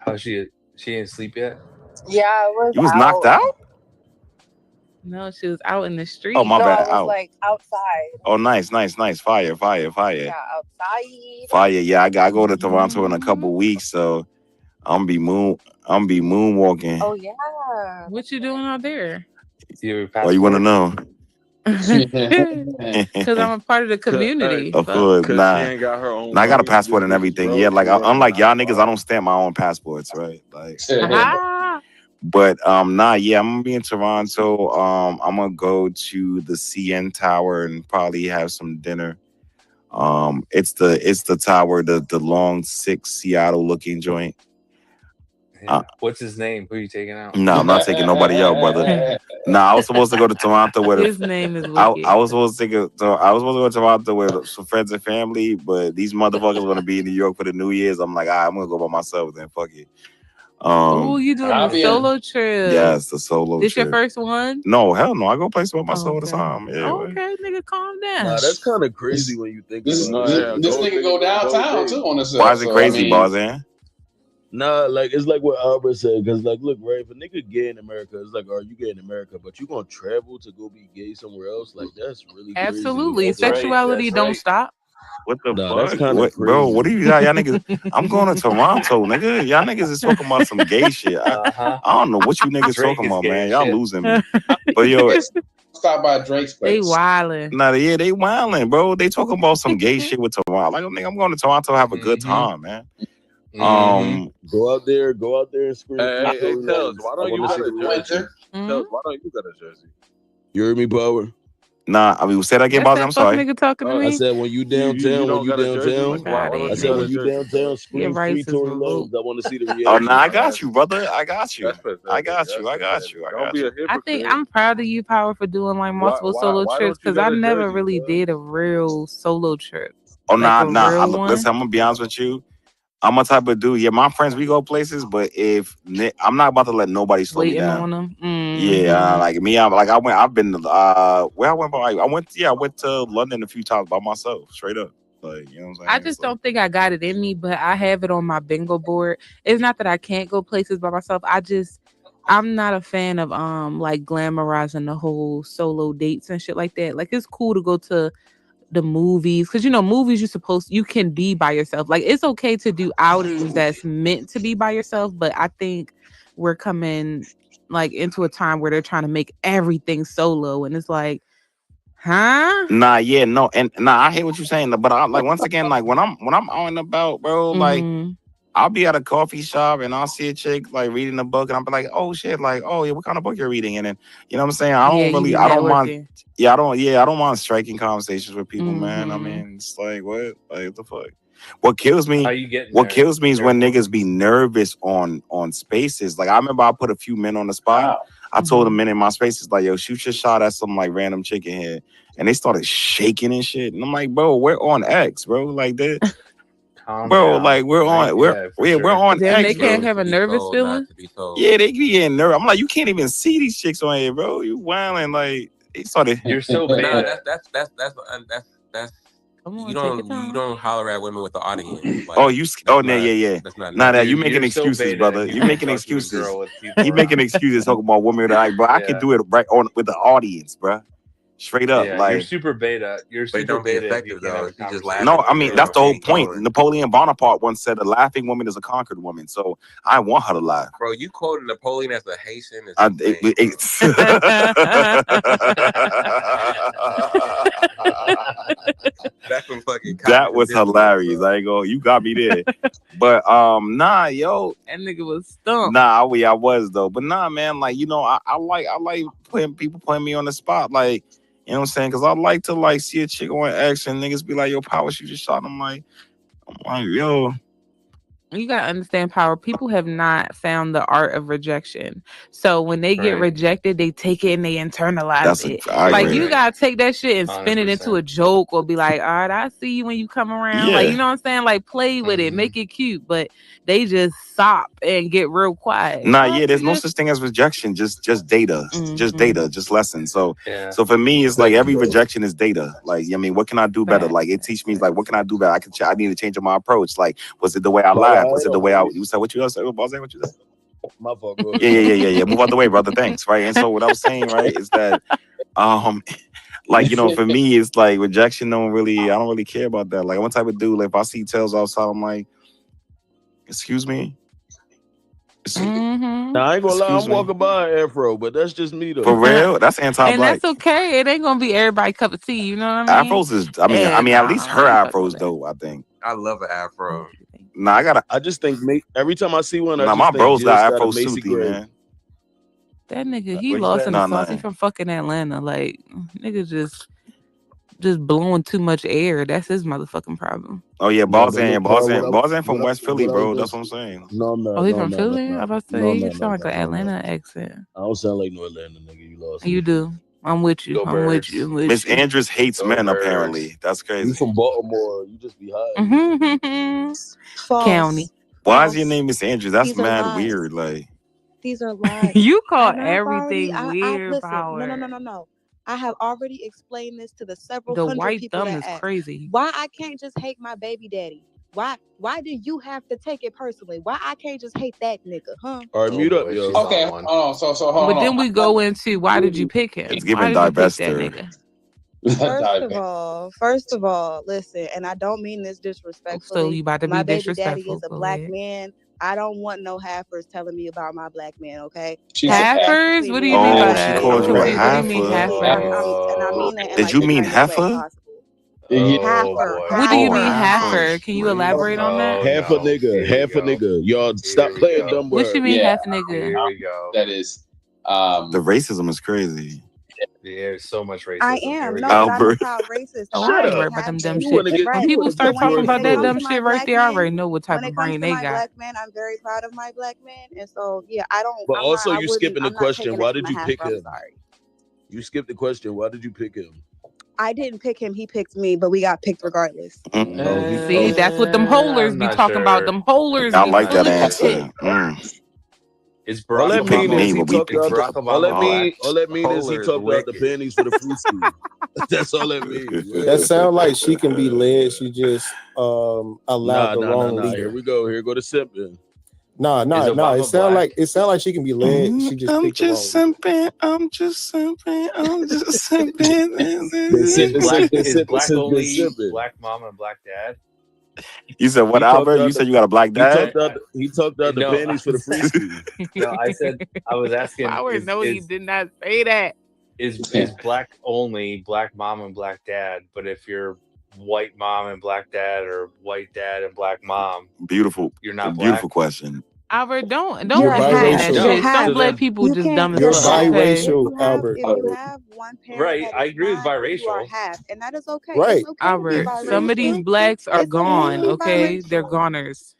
S7: How she ain't sleep yet?
S9: Yeah, I was
S5: You was knocked
S9: out.
S5: out?
S11: No, she was out in the street.
S5: Oh, my
S9: No,
S5: bad.
S9: I was
S5: Out.
S9: like outside.
S5: Oh, nice. Fire.
S9: Yeah, outside.
S5: Fire. Yeah, I go to Toronto in a couple weeks, so I'm be moonwalking.
S9: Oh yeah.
S11: What you doing out there?
S7: Your
S5: Oh, you want to
S7: passport?
S5: know?
S11: Because I'm a part of the community.
S5: Of
S11: Fuck.
S5: course,
S6: Cause
S5: nah.
S6: she ain't got her own
S5: Nah, I got a
S6: money.
S5: passport and
S6: This
S5: everything.
S6: bro,
S5: Yeah, like
S6: she wanna
S5: unlike y'all niggas, I
S6: 9 to 5.
S5: don't stamp my own passports, right? Like,
S11: Ah,
S5: but nah, yeah, I'm gonna be in Toronto. I'm gonna go to the CN Tower and probably have some dinner. It's the tower, the long 6 Seattle looking joint.
S7: Yeah. What's his name? Who are you taking out?
S5: No, I'm not taking nobody out, brother. Nah, I was supposed to go to Toronto with
S11: his name is
S5: I
S11: Wicked.
S5: was supposed to go to Toronto with some friends and family, but these motherfuckers want to be in New York for the New Year's. I'm like, I'm gonna go by myself then. Fuck it.
S11: Oh, you doing
S1: I'll
S11: a
S1: be
S11: solo trip?
S5: Yes, the solo
S11: This
S5: trip.
S11: your first one?
S5: No, hell no. I go places by myself all the
S11: Okay.
S5: time. Yeah, what?
S11: Okay, nigga, calm down.
S10: Nah, that's kind of crazy when you think
S1: This
S10: about it.
S1: this nigga go downtown too on this.
S5: Why is it crazy,
S1: I mean,
S5: Barzan?
S10: Nah, like it's like what Albert said, because like, look, right, if a nigga gay in America, it's like, are you gay in America? But you gonna travel to go be gay somewhere else? Like that's really
S11: Absolutely.
S10: crazy. That's
S11: Sexuality
S10: right.
S11: don't stop.
S5: What the
S10: Nah,
S5: fuck?
S10: that's kinda
S5: What, bro,
S10: crazy.
S5: what do you got? Y'all niggas, I'm going to Toronto, nigga. Y'all niggas is talking about some gay shit. I don't know what you niggas
S7: Drake
S5: talking
S7: is
S5: about,
S7: gay
S5: man.
S7: as
S5: Y'all
S7: shit.
S5: losing me. But yo,
S1: stop by Drake's
S11: They
S1: place.
S11: wildin'.
S5: Nah, yeah, they wilding, bro. They talking about some gay shit with Toronto. Like, I'm going to Toronto to have a good time, man.
S10: Go out there and scream.
S6: Hey, Tels, why
S10: I
S6: don't you
S10: wanna
S6: got
S10: see
S6: a
S10: the
S6: jersey?
S10: reaction.
S6: Tels, why don't you got a jersey?
S10: You heard me, Power?
S5: Nah, I mean, say that again,
S11: That's
S5: Bozzy. I'm
S11: that fuck
S5: sorry.
S11: nigga talking to
S10: I
S11: me.
S10: said when you downtown,
S6: don't got a jersey? Like,
S11: Got it.
S10: I said when you downtown, scream
S11: Your
S10: free
S11: rights is
S10: Tory
S11: revoked.
S10: Lanez. I want to see the reaction.
S5: Oh, nah, I got you, brother. I got you.
S6: That's pathetic.
S5: I got you. I got you. I
S6: Don't
S5: got
S6: be a
S5: you.
S6: hypocrite.
S11: I think I'm proud of you, Power, for doing like multiple solo
S6: why
S11: trips,
S6: don't you
S11: because I
S6: got a
S11: never
S6: jersey,
S11: really
S6: bro?
S11: did a real solo trip.
S5: Oh,
S11: Like a
S5: nah.
S11: real one.
S5: Listen, I'm gonna be honest with you. I'm a type of dude. Yeah, my friends, we go places, but I'm not about to let nobody slow me
S11: Waiting
S5: down.
S11: on them.
S5: Yeah, like me, I've been where I went by. I went to London a few times by myself, straight up. Like, you know what I'm saying?
S11: I just don't think I got it in me, but I have it on my bingo board. It's not that I can't go places by myself. I'm not a fan of like glamorizing the whole solo dates and shit like that. Like, it's cool to go to the movies, because movies you can be by yourself. Like, it's okay to do outings that's meant to be by yourself, but I think we're coming like into a time where they're trying to make everything solo, and it's like, huh?
S5: Nah, yeah, no, and I hear what you're saying, but I like, once again, like when I'm out and about, bro, like I'll be at a coffee shop and I'll see a chick like reading a book, and I'll be like, oh shit, like, oh yeah, what kind of book you're reading? And then, you know what I'm saying? I don't mind. Yeah, I don't mind striking conversations with people, man. I mean, it's like, what the fuck? What kills me? Is when niggas be nervous on spaces. Like, I remember I put a few men on the spot. I told a men in my spaces, like, yo, shoot your shot at some like random chicken here, and they started shaking and shit. And I'm like, bro, we're on X, bro. Like that. Bro, like we're on
S11: Then
S5: X,
S11: they can't
S5: bro.
S11: have a nervous feeling.
S5: Yeah, they be getting nervous. I'm like, you can't even see these chicks on here, bro. You wilding, like they started.
S7: You're so
S4: Nah,
S7: bad.
S4: that's you don't holler at women with the audience. Like,
S5: yeah.
S4: That's not
S5: Nah,
S4: nice.
S5: you making excuses, brother. You making excuses. You making excuses talking about women that, like, bro, I can do it right on with the audience, bro. Straight up,
S7: Yeah,
S5: like,
S7: you're super beta.
S4: But it don't be effective though. You just laugh.
S5: no, I mean, that's the whole point. Napoleon Bonaparte once said, "A laughing woman is a conquered woman." So I want her to laugh.
S4: Bro, you quoted Napoleon as a Haitian. That's some fucking.
S5: That was hilarious. I go, you got me there. But nah, yo,
S11: that nigga was stumped.
S5: Nah, I was though. But nah, man, like, I like putting me on the spot, like, you know what I'm saying? Because I like to like see a chick on X and niggas be like, yo, Power, she just shot. I'm like, yo.
S11: You gotta understand, Power. People have not found the art of rejection. So when they get rejected, they take it and they internalize it. Like, you gotta take that shit and spin it into a joke, or be like, all right, I see you when you come around. Like, you know what I'm saying? Like, play with it, make it cute. But they just stop and get real quiet.
S5: Nah, yeah, there's no such thing as rejection, just data. Just data, just lessons. So for me, it's like every rejection is data. Like, I mean, what can I do better? Like, it teach me, like, what can I do better? I need to change my approach. Like, was it the way I laughed? Was it the way you said what you said? What you said?
S10: My fault, bro.
S5: Yeah. Move out the way, brother. Thanks. Right. And so what I was saying, right, is that like, for me, it's like rejection I don't really care about that. Like, I'm one type of dude, like, if I see tails outside, I'm like, excuse me.
S10: Now, I ain't gonna lie, I'm walking by an afro, but that's just me though.
S5: For real? That's anti-black.
S11: And that's okay. It ain't gonna be everybody's cup of tea. You know what I mean?
S5: Afros is, I mean, at least her afros though, I think.
S4: I love an afro.
S5: Nah,
S10: I just think every time I see one,
S5: my bros got afro suity, man.
S11: That nigga, he lost in the sauce. He from fucking Atlanta. Like, nigga just blowing too much air. That's his motherfucking problem.
S5: Oh yeah, Balzan from West Philly, bro. That's what I'm saying.
S10: No, I'm not.
S11: Oh, he from Philly? I was about to say, he sound like an Atlanta accent.
S10: I don't sound like no Atlanta nigga. You lost.
S11: You do. I'm with you. I'm with you.
S5: Miss Andrews hates men, apparently. That's crazy.
S10: You from Baltimore. You just be high.
S11: County.
S5: Why is your name Miss Andrews? That's mad weird. Like,
S9: these are lies.
S11: You call
S9: And
S11: everything weird,
S9: listen,
S11: Power.
S9: No. I have already explained this to the several
S11: The
S9: hundred
S11: white
S9: people
S11: thumb
S9: that
S11: is
S9: ask,
S11: crazy.
S9: why I can't just hate my baby daddy? Why do you have to take it personally? Why I can't just hate that nigga, huh?
S10: All right, mute up, yo.
S1: Okay, hold on. So hold on.
S11: But then we go into, why did you pick him?
S5: It's giving
S11: Why did you pick that
S5: divester.
S11: nigga?
S9: First of all, listen, and I don't mean this disrespectfully.
S11: So you about to be
S9: my baby
S11: disrespectful.
S9: daddy is a
S11: Go
S9: black
S11: ahead.
S9: man
S12: I don't want no halfers telling me about my black man. Okay,
S1: She
S12: that's
S1: said
S11: Halfers?
S12: between
S11: What do
S12: me
S11: you
S12: and
S11: mean
S12: my
S11: by
S5: Oh,
S12: black
S5: she
S11: that?
S12: man.
S11: I'm
S5: called you a
S11: confused. What do you mean
S5: heifer.
S11: halfer?
S12: And I mean that in
S5: Did
S12: like
S5: you
S12: the
S5: mean
S12: nicest way
S5: heifer?
S12: possible.
S1: you
S12: Heifer,
S7: boy.
S11: What do you mean
S12: heifer.
S11: heifer? Can you elaborate on that?
S7: Oh
S10: Half a
S7: no.
S10: nigga,
S7: Here we
S10: half a
S7: go.
S10: nigga. Y'all
S7: Here
S10: stop
S7: we
S10: playing
S7: go.
S10: dumb
S11: What you
S10: words.
S11: mean
S1: yeah,
S11: half nigga?
S7: Here we go.
S1: that is
S5: The racism is crazy.
S7: There's so much racism.
S12: I
S7: Here
S12: am
S7: we
S12: no,
S7: go.
S12: but I'm
S5: Albert.
S12: proud racist,
S11: Oh,
S12: and
S11: I
S10: Shut
S11: ain't
S12: I
S11: worried
S10: up.
S11: about them
S12: have
S11: dumb
S12: been.
S10: You wanna
S11: shit.
S10: get
S11: When
S12: Right.
S10: you
S11: people
S10: wanna
S11: start
S12: So
S10: get
S11: talking
S12: when
S10: yours
S11: about
S12: it
S11: that
S10: clear.
S12: comes
S11: dumb
S12: to my
S11: shit right
S12: black
S11: there, I already
S12: man,
S11: know what type
S12: when it
S11: of
S12: comes
S11: brain
S12: to
S11: they
S12: my
S11: got.
S12: black man, I'm very proud of my black man, and so yeah,
S10: But also
S12: I
S10: you
S12: wouldn't,
S10: skipping the
S12: I'm not
S10: question.
S12: taking
S10: Why
S12: it from
S10: did
S12: a
S10: you pick
S12: heifer. I'm
S10: him?
S12: sorry.
S10: You skipped the question. Why did you pick him?
S12: I didn't pick him. He picked me, but we got picked regardless.
S10: Oh, he
S11: See, that's what them holers
S7: I'm
S11: be
S7: not
S11: talking about.
S7: sure.
S11: Them holers
S5: I
S11: be
S5: like
S11: full
S5: that
S11: of shit.
S5: answer.
S7: It's
S10: all
S7: Barack
S10: that
S5: He picked
S10: mean
S7: Obama.
S10: is
S5: me,
S10: he
S5: but we
S10: talked
S7: It's
S10: out the
S7: Barack Obama black.
S10: all that mean is he
S4: Polar is
S10: talked out the
S4: wicked.
S10: panties for the free school. That's all that means.
S8: That sounds like she can be led. She just allowed the wrong
S10: Nah. Here
S8: leader.
S10: we go. Here go the simping.
S8: Nah.
S7: Is
S8: It
S7: Obama
S8: sound
S7: black?
S8: like she can be led. She just
S5: I'm
S8: picked the wrong
S5: just
S8: leader.
S5: simping. I'm just simping. I'm just simping.
S7: Is black
S10: Been
S7: only
S10: simping.
S7: black mom and black dad?
S5: You said what,
S10: He talked
S5: Albert?
S10: out
S5: You said you got a black
S10: He
S5: dad?
S10: talked out the
S7: No,
S10: panties for the free school.
S7: no. I said I was asking.
S11: Flower, no, he did not say that.
S7: Is black only black mom and black dad? But if you're white mom and black dad, or white dad and black mom,
S5: Beautiful.
S7: you're not
S5: Beautiful
S7: black.
S5: question.
S11: Albert, don't
S8: You're
S11: be saying that
S8: biracial.
S11: shit.
S7: No,
S11: Some
S7: so
S11: black
S7: then
S11: people
S12: You
S11: just
S12: can't,
S11: dumb as
S8: You're
S12: because
S11: fuck. Okay.
S8: biracial, Albert.
S12: if you have one parent
S7: right.
S12: that
S7: I
S12: is
S7: agree with
S12: not, then you are
S7: biracial.
S12: half, and that is okay.
S8: Right.
S12: It's okay to be
S11: Albert, some of these
S12: biracial.
S11: blacks are
S12: It's okay to
S11: gone.
S12: be
S11: Okay, they're
S12: biracial.
S11: goners.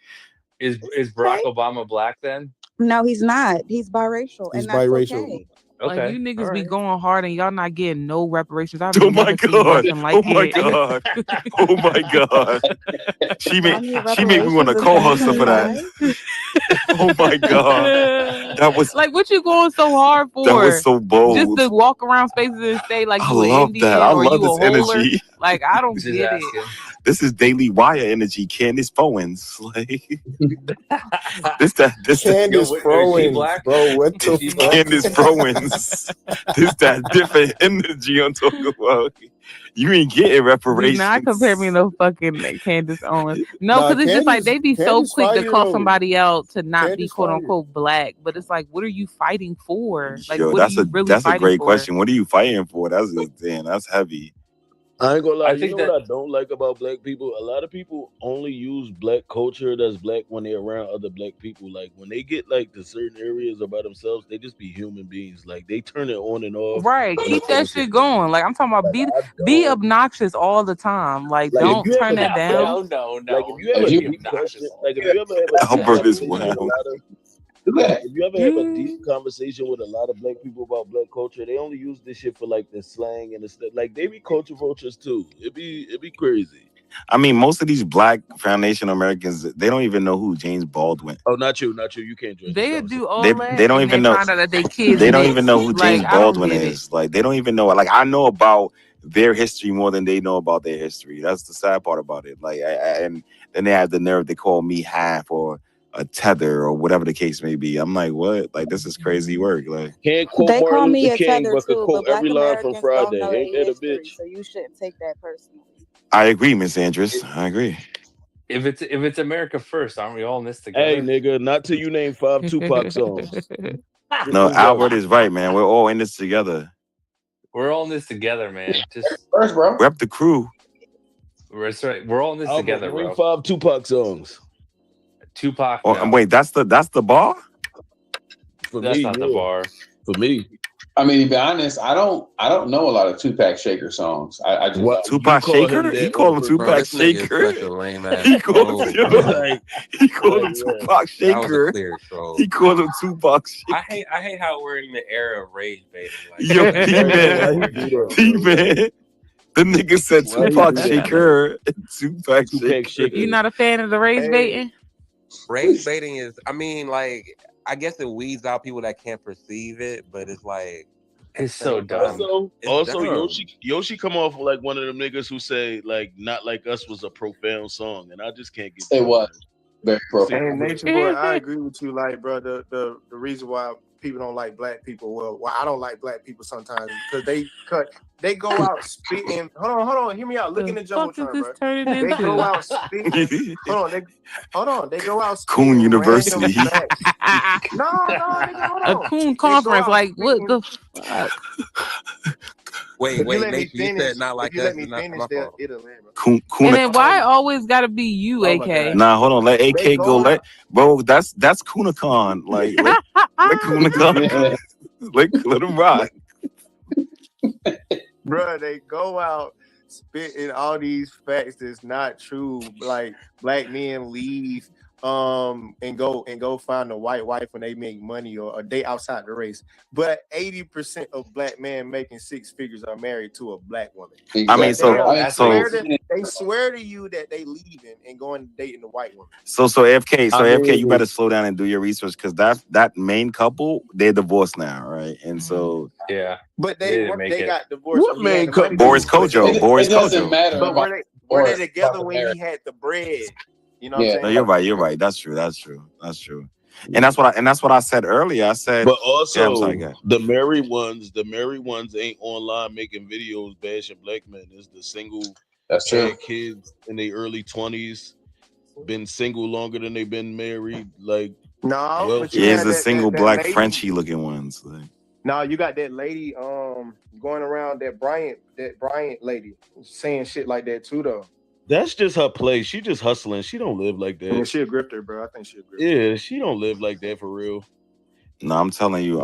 S7: Is
S12: It's
S7: Barack
S12: okay.
S7: Obama black then?
S12: No, he's not. He's biracial,
S8: He's
S12: and that's
S8: biracial.
S12: okay.
S11: Like,
S7: Okay,
S11: you
S7: all
S11: niggas be
S7: right.
S11: going hard and y'all not getting no reparations. I've
S5: Oh my
S11: never seen
S5: god.
S11: nothing like
S5: Oh my
S11: it.
S5: god. Oh my god. She
S12: Y'all
S5: made
S12: need
S5: me want
S12: reparations
S5: to
S12: in
S5: co-hustle for that.
S12: 2025.
S5: Oh my god. That was
S11: Like, what you going so hard
S5: that was
S11: for?
S5: so
S11: Just
S5: bold.
S11: to walk around spaces and say like
S5: I
S11: you an
S5: love that.
S11: Indian
S5: I
S11: or
S5: love
S11: you a
S5: this
S11: holer?
S5: energy.
S11: Like, I don't
S7: Just
S11: get it.
S7: asking.
S5: This is Daily Wire energy. Candace Bowens. Like this that
S7: Yo,
S8: Candace
S7: is she
S8: Frowens,
S7: black?
S8: bro. What the
S7: Is she
S8: fuck?
S7: black?
S5: Candace Bowens. This that different energy I'm talking about. You ain't getting
S11: Do not compare me
S5: reparations.
S11: to fucking Candace Owens. No,
S8: Nah,
S11: because it's just like they be so
S8: Candace
S11: quick to
S8: fire
S11: call
S8: though.
S11: somebody out to not be
S8: Candace
S11: quote
S8: fire.
S11: unquote black. But it's like, what are you fighting for? Like,
S5: Yo,
S11: what are you really
S5: that's a
S11: fighting
S5: great
S11: for?
S5: question. What are you fighting for? That's damn, that's heavy.
S10: I ain't gonna lie.
S7: I
S10: You
S7: think
S10: know
S7: that
S10: what I don't like about black people? A lot of people only use black culture that's black when they're around other black people. Like when they get like to certain areas or by themselves, they just be human beings. Like they turn it on and off.
S11: Right,
S10: when
S11: keep
S10: it's
S11: that
S10: on
S11: shit
S10: TV.
S11: going. Like I'm talking about,
S10: Like I
S11: be
S10: don't
S11: obnoxious all the time. Like
S10: like if
S11: don't
S10: you have
S11: turn
S10: a
S11: that
S10: deep
S11: down.
S7: no.
S10: like if you have
S7: Don't
S10: a
S1: If you
S7: be
S10: deep
S7: obnoxious
S10: question,
S7: all
S10: like
S7: the
S10: if you ever have a deep
S5: Albert is
S10: conversation with a
S5: wild.
S10: lot of
S1: do
S10: like
S1: that.
S10: if you ever have a deep conversation with a lot of black people about black culture, they only use this shit for like the slang and the stuff. Like they be culture vultures too. It be crazy.
S5: I mean, most of these black foundation Americans, they don't even know who James Baldwin.
S10: Oh, not you. You can't join this
S11: They
S10: conversation.
S11: do all
S5: They
S11: that
S5: don't
S11: and
S5: even
S11: they
S5: know.
S11: find out that they kids
S5: They don't even
S11: mixed.
S5: know who
S11: Like
S5: James
S11: I don't
S5: Baldwin
S11: get it.
S5: is. Like they don't even know. Like I know about their history more than they know about their history. That's the sad part about it. Like and then they have the nerve to call me half or a tether or whatever the case may be. I'm like, what? Like this is crazy work. Like
S10: Can't quote
S12: They call
S10: Martin
S12: me
S10: Luther
S12: a
S10: King,
S12: tether
S10: but could
S12: too,
S10: quote
S12: but
S10: every
S12: Black
S10: line from
S12: Americans don't know
S10: Friday. Ain't
S12: their
S10: that a
S12: history,
S10: bitch?
S12: so you shouldn't take that personally.
S5: I agree, Miss Andress. I agree.
S7: If it's America first, aren't we all in this
S10: Hey,
S7: together?
S10: nigga, not till you name 5 Tupac songs. Get
S5: No,
S10: this
S5: Albert
S10: right.
S5: is right, man. We're all in this together.
S7: We're all in this together, man. Just
S1: First, bro.
S5: Rep the crew.
S7: that's right. We're all in this
S10: Albert,
S7: together,
S10: name
S7: bro.
S10: 5 Tupac songs.
S7: Tupac,
S5: Oh,
S7: no.
S5: wait, that's the bar?
S10: For
S7: That's
S10: me,
S7: not the
S10: yeah.
S7: bar.
S10: For me.
S1: I mean, to be honest, I don't know a lot of Tupac Shaker songs. I just
S10: What
S1: don't.
S5: Tupac
S10: you call him
S5: Shaker?
S10: that
S5: He
S10: on
S5: called him
S10: purpose.
S4: Bro,
S5: Tupac
S4: this nigga is such
S5: Shaker.
S4: a lame ass
S5: He called
S4: troll,
S5: him,
S4: bro.
S10: Like,
S5: he called him
S10: like, yeah.
S5: Tupac
S4: That was a
S5: Shaker.
S4: clear troll.
S5: He called him Tupac
S4: I
S5: Shaker.
S4: hate how we're in the era of rage baiting. Like,
S5: Yo,
S10: Why he do
S5: P-Man.
S10: that, bro?
S5: P-Man. The nigga said
S10: Why he
S5: Tupac
S10: do that, man?
S5: Shaker. Tupac
S10: Tupac
S5: Shaker.
S10: Shaker.
S11: You not a fan of the rage
S4: Hey.
S11: baiting?
S4: rage baiting is, I mean, like, I guess it weeds out people that can't perceive it, but it's like,
S7: It's so dumb.
S10: Also,
S4: dumb.
S10: Yoshi come off like one of them niggas who say like "Not Like Us" was a profound song, and I just can't get.
S1: It was very
S8: Hey,
S1: profound.
S8: Nature Boy, I agree with you. Like, bro, the reason why people don't like black people. Well, I don't like black people sometimes because they go out spitting. Hold on, hear me out. Look in the jumbotron, bro. They go out spitting. Hold on. They go out spitting
S5: Coon University.
S8: random facts. No, nigga, hold
S11: A
S8: on.
S11: coon
S8: They go
S11: conference.
S8: out
S11: Like what
S8: spitting.
S11: the fuck?
S4: Wait,
S8: If you let me
S4: Nation, you
S8: finish,
S4: said not like
S8: if you
S4: us.
S8: let me
S4: It's not
S8: finish,
S4: my fault.
S8: it'll land, bro.
S5: Coon,
S11: And then why
S8: Um,
S11: always gotta be you,
S8: oh my
S11: AK?
S8: god.
S5: Nah, hold on. Let
S8: They
S5: AK go.
S8: go out.
S5: Bro, that's Kunakon. Like, let Kunakon. let him ride.
S8: Bruh, they go out spitting all these facts that's not true. Like black men leave and go find a white wife when they make money or they outside the race. But 80% of black men making six figures are married to a black woman.
S5: I mean,
S8: But they swear to you that they leaving and going dating a white woman.
S5: So FK,
S8: I
S5: FK, you
S8: mean-
S5: better slow down and do your research because that main couple, they're divorced now, right? And so
S7: Yeah.
S8: But
S7: They didn't make
S8: they
S7: it.
S8: got divorced.
S10: What
S8: when he had
S10: man
S8: the
S10: couple?
S8: money.
S5: Boris Kojo.
S1: It doesn't matter
S8: But
S1: about
S8: were they
S1: divorce,
S8: together
S1: about
S8: when
S1: marriage.
S8: he had the bread? You know what I'm saying?
S5: No, you're right. That's true. And that's what I said earlier. I said,
S10: But
S5: yeah, I'm
S10: also
S5: sorry, guy.
S10: the married ones ain't online making videos bashing black men. It's the single
S1: That's true.
S10: had kids in their early 20s, been single longer than they've been married. Like
S8: No, but you
S5: Yeah,
S8: had
S5: it's the single
S8: that
S5: black
S8: lady.
S5: Frenchy looking ones. Like,
S8: No, you got that lady going around that Bryant lady saying shit like that too though.
S10: that's just her play. She just hustling. She don't live like
S8: I mean,
S10: that.
S8: she a grifter, bro. I think she a grifter.
S10: Yeah, she don't live like that for real.
S5: no, I'm telling you.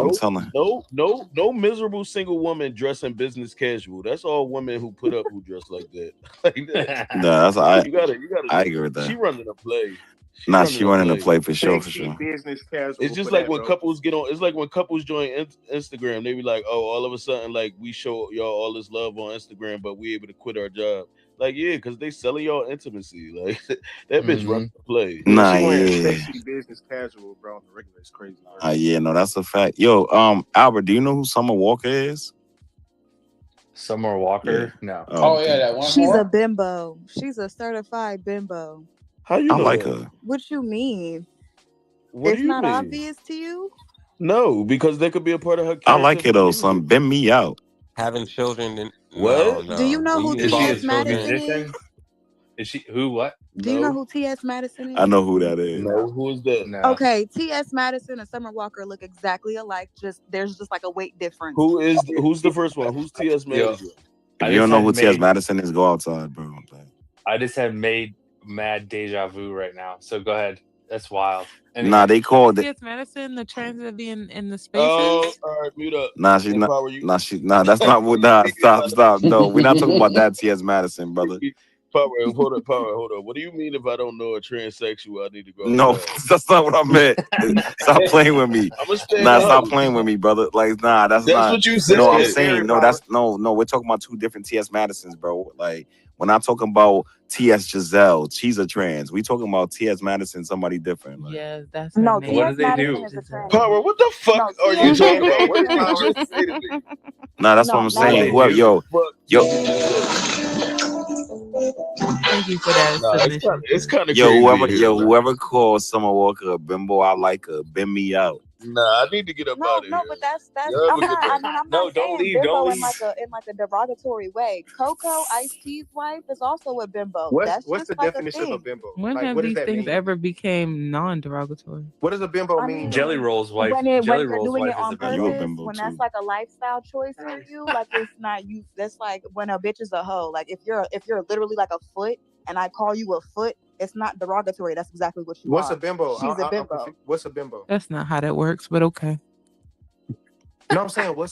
S10: No miserable single woman dressing business casual. That's all women who put up who dress like that. Like that.
S5: No,
S10: You gotta.
S5: I agree with that.
S10: She running a play.
S5: She running the play for sure.
S8: Business casual.
S10: It's just
S8: for
S10: like
S8: that,
S10: when
S8: bro.
S10: couples get on. It's like when couples join Instagram. They be like, "Oh, all of a sudden, like we show y'all all this love on Instagram, but we able to quit our job." Like, yeah, because they selling y'all intimacy. Like that bitch running the play.
S5: Nah,
S8: she wearing
S5: yeah.
S8: sexy business casual, bro. On the regular, it's crazy.
S5: Yeah, no, that's a fact. Yo, Albert, do you know who Summer Walker is?
S7: Summer Walker? No.
S1: Oh yeah, that one.
S12: She's
S1: whore?
S12: a bimbo. She's a certified bimbo.
S10: How you
S5: I
S10: know
S5: like
S10: that?
S5: her.
S12: What you mean?
S10: What
S12: It's
S10: do you
S12: not
S10: mean?
S12: obvious to you?
S10: No, because they could be a part of her.
S5: I like
S10: character
S5: it though,
S10: for
S5: son.
S10: music.
S5: Bend me out.
S4: Having children and
S10: What?
S4: No.
S12: Do you know who
S4: When you
S7: Is she a
S4: involve
S12: T.S.
S7: film
S4: children,
S12: Madison is?
S7: musician? Is she who? What?
S12: Do you know
S10: No,
S12: who T.S. Madison is?
S5: I know who that is.
S10: no. Who is that?
S7: No.
S12: Okay, T.S. Madison and Summer Walker look exactly alike. There's just like a weight difference.
S10: Who's the first one? Who's T.S.
S7: Yo,
S10: Madison?
S5: If
S7: I
S5: you don't
S7: just
S5: know
S7: had
S5: who T.S.
S7: made
S5: Madison is, go outside, bro. Like,
S7: I just had made mad deja vu right now. So go ahead. That's wild. Anyway.
S5: nah, they called it.
S11: T.S. Madison, the trans that be in the spaces.
S10: Oh, all right, mute up.
S5: Nah, she's not.
S10: Empower you.
S5: Nah, that's not what. Nah, stop. No, we're not talking about that T.S. Madison, brother.
S10: Power, hold up. What do you mean if I don't know a transsexual, I need to go?
S5: No,
S10: outside?
S5: that's not what I meant. Stop playing with me.
S10: I'ma stay
S5: Nah,
S10: in the
S5: stop
S10: house.
S5: playing with me, brother. Like, nah, that's
S10: That's
S5: not.
S10: what you said.
S5: No, I'm
S10: Very
S5: saying no. That's no. We're talking about two different T.S. Madisons, bro. Like, we're not talking about T.S. Giselle. She's a trans. We talking about T.S. Madison, somebody different. Like,
S11: Yeah, that's
S12: No,
S11: her name.
S7: What do
S12: T.S.
S7: they
S12: Madison
S7: do?
S12: is a trans.
S10: Power, what the fuck
S12: No,
S10: are you
S12: T.S.
S10: talking about?
S12: Madison
S10: What
S12: is
S10: did
S12: a
S10: you
S12: trans.
S10: just say to me?
S5: nah, that's
S12: No,
S5: what I'm
S12: not
S5: saying.
S12: really.
S5: Whoever, yo,
S11: Thank you for that
S10: Nah,
S11: submission.
S10: it's kind of
S5: yo,
S10: crazy.
S5: whoever,
S10: here,
S5: yo,
S10: man.
S5: whoever calls Summer Walker a bimbo, I like her. Bend me out.
S10: Nah, I need to get up out of here.
S12: But that's
S10: Y'all
S12: I'm
S10: have a
S12: not.
S10: good
S12: I
S10: night.
S12: mean, I'm
S7: No,
S12: not
S7: don't
S12: saying
S7: leave.
S12: bimbo
S7: Don't
S12: in
S7: leave.
S12: like a derogatory way. Coco, Ice-T's wife, is also a bimbo.
S8: What's
S12: That's
S8: the
S12: just like a
S8: definition of a
S12: thing.
S8: bimbo?
S11: When
S8: Like,
S11: have
S8: what does
S11: these
S8: that
S11: things
S8: mean?
S11: ever became non-derogatory?
S8: What does a bimbo
S12: I
S8: mean?
S12: mean,
S8: though?
S7: Jelly Roll's wife.
S12: when
S7: Jelly
S12: you're
S7: Roll's
S12: doing
S7: wife
S12: it
S7: is a
S12: on
S7: bimbo.
S5: You a
S12: purpose,
S5: bimbo
S12: when
S5: too.
S12: that's like a lifestyle choice for you, like it's not you. That's like when a bitch is a hoe. Like if you're literally like a foot, and I call you a foot, it's not derogatory. That's exactly what you
S8: What's
S12: are.
S8: a bimbo?
S12: She's a
S8: I'm
S12: bimbo.
S8: confused. What's a bimbo?
S11: That's not how that works, but okay.
S8: No, I'm saying